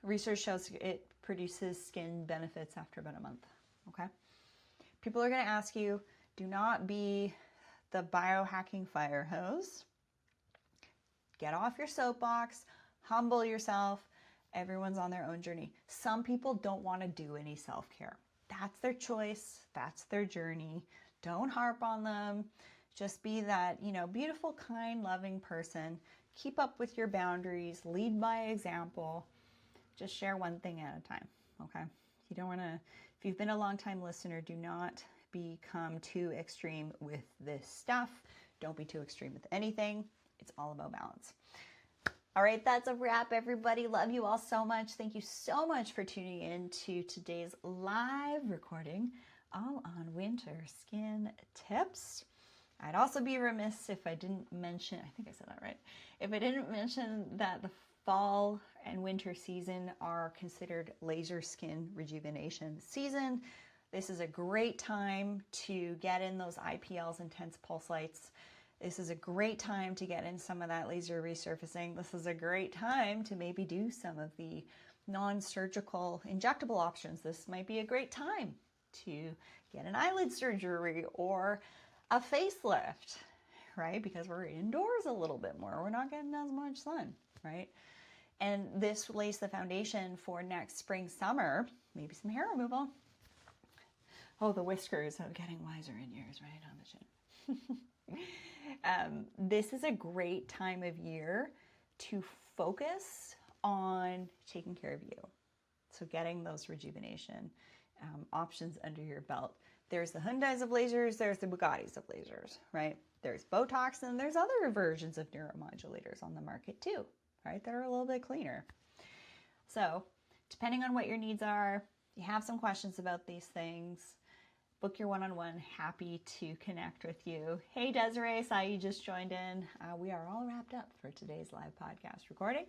Research shows it produces skin benefits after about a month, okay? People are going to ask you, do not be the biohacking fire hose. Get off your soapbox, humble yourself. Everyone's on their own journey. Some people don't want to do any self-care. That's their choice. That's their journey. Don't harp on them. Just be that, beautiful, kind, loving person. Keep up with your boundaries. Lead by example. Just share one thing at a time, okay? You don't want to, if you've been a long-time listener, do not become too extreme with this stuff. Don't be too extreme with anything. It's all about balance. All right, that's a wrap, everybody. Love you all so much. Thank you so much for tuning in to today's live recording, all on winter skin tips. I'd also be remiss if I didn't mention, I think I said that right, if I didn't mention that the fall and winter season are considered laser skin rejuvenation season. This is a great time to get in those IPLs, intense pulse lights. This is a great time to get in some of that laser resurfacing. This is a great time to maybe do some of the non-surgical injectable options. This might be a great time to get an eyelid surgery or a facelift, right? Because we're indoors a little bit more. We're not getting as much sun, right? And this lays the foundation for next spring, summer, maybe some hair removal. Oh, the whiskers of getting wiser in years, right, on the chin. This is a great time of year to focus on taking care of you. So getting those rejuvenation options under your belt. There's the Hyundais of lasers, there's the Bugattis of lasers, right? There's Botox and there's other versions of neuromodulators on the market too, right? That are a little bit cleaner. So depending on what your needs are, you have some questions about these things, book your one-on-one. Happy to connect with you. Hey, Desiree, saw you just joined in. We are all wrapped up for today's live podcast recording,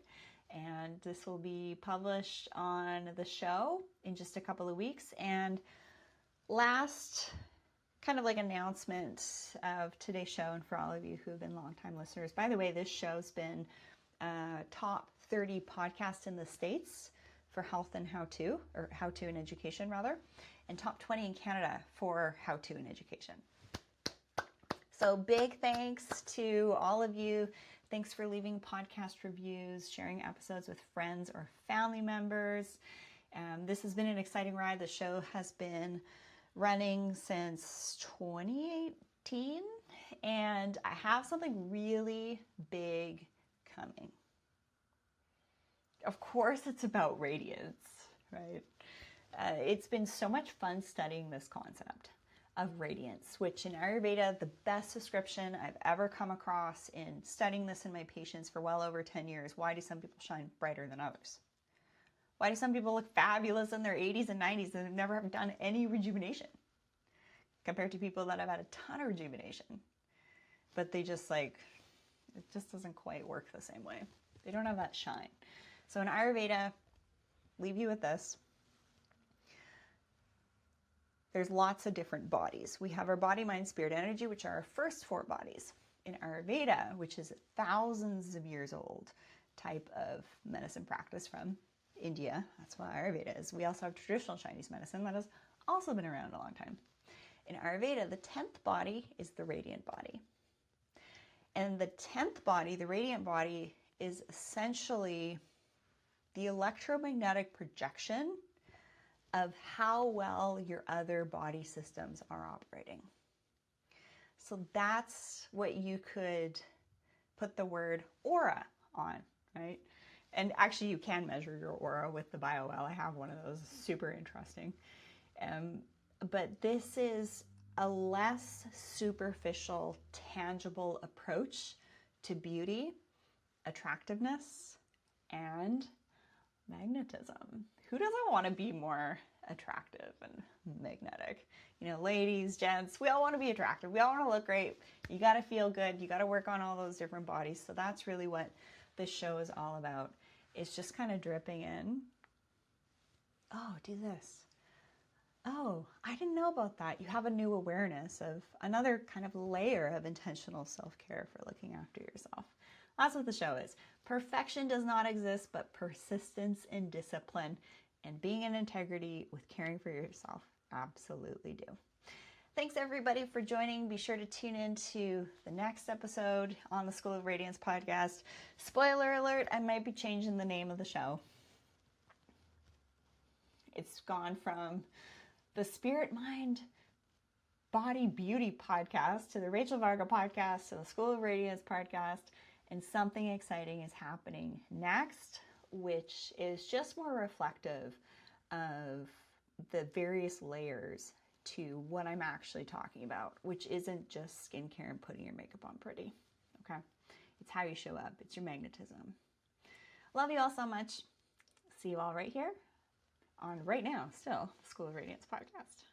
and this will be published on the show in just a couple of weeks. And last kind of like announcement of today's show, and for all of you who've been longtime listeners, by the way, this show's been top 30 podcast in the States for health and how-to, or how-to and education rather, and top 20 in Canada for how-to and education. So big thanks to all of you. Thanks for leaving podcast reviews, sharing episodes with friends or family members. This has been an exciting ride. The show has been running since 2018, and I have something really big coming. Of course, it's about radiance, right? It's been so much fun studying this concept of radiance, which in Ayurveda, the best description I've ever come across in studying this in my patients for well over 10 years. Why do some people shine brighter than others? Why do some people look fabulous in their 80s and 90s and never have done any rejuvenation compared to people that have had a ton of rejuvenation? But they just it just doesn't quite work the same way. They don't have that shine. So in Ayurveda, leave you with this. There's lots of different bodies. We have our body, mind, spirit, energy, which are our first four bodies. In Ayurveda, which is thousands of years old type of medicine practice from India, that's what Ayurveda is. We also have traditional Chinese medicine that has also been around a long time. In Ayurveda, the 10th body is the radiant body. And the 10th body, the radiant body, is essentially the electromagnetic projection of how well your other body systems are operating. So that's what you could put the word aura on, right? And actually you can measure your aura with the BioWell. I have one of those, super interesting. But this is a less superficial, tangible approach to beauty, attractiveness, and magnetism. Who doesn't want to be more attractive and magnetic? You know, ladies, gents, we all want to be attractive. We all want to look great. You got to feel good. You got to work on all those different bodies. So that's really what this show is all about. It's just kind of dripping in. Oh, do this. Oh, I didn't know about that. You have a new awareness of another kind of layer of intentional self-care for looking after yourself. That's what the show is. Perfection does not exist, but persistence and discipline and being in integrity with caring for yourself absolutely do. Thanks everybody for joining. Be sure to tune in to the next episode on the School of Radiance podcast. Spoiler alert, I might be changing the name of the show. It's gone from the Spirit, Mind, Body, Beauty podcast to the Rachel Varga podcast to the School of Radiance podcast. And something exciting is happening next, which is just more reflective of the various layers to what I'm actually talking about, which isn't just skincare and putting your makeup on pretty, okay? It's how you show up. It's your magnetism. Love you all so much. See you all right here on right now, still, School of Radiance podcast.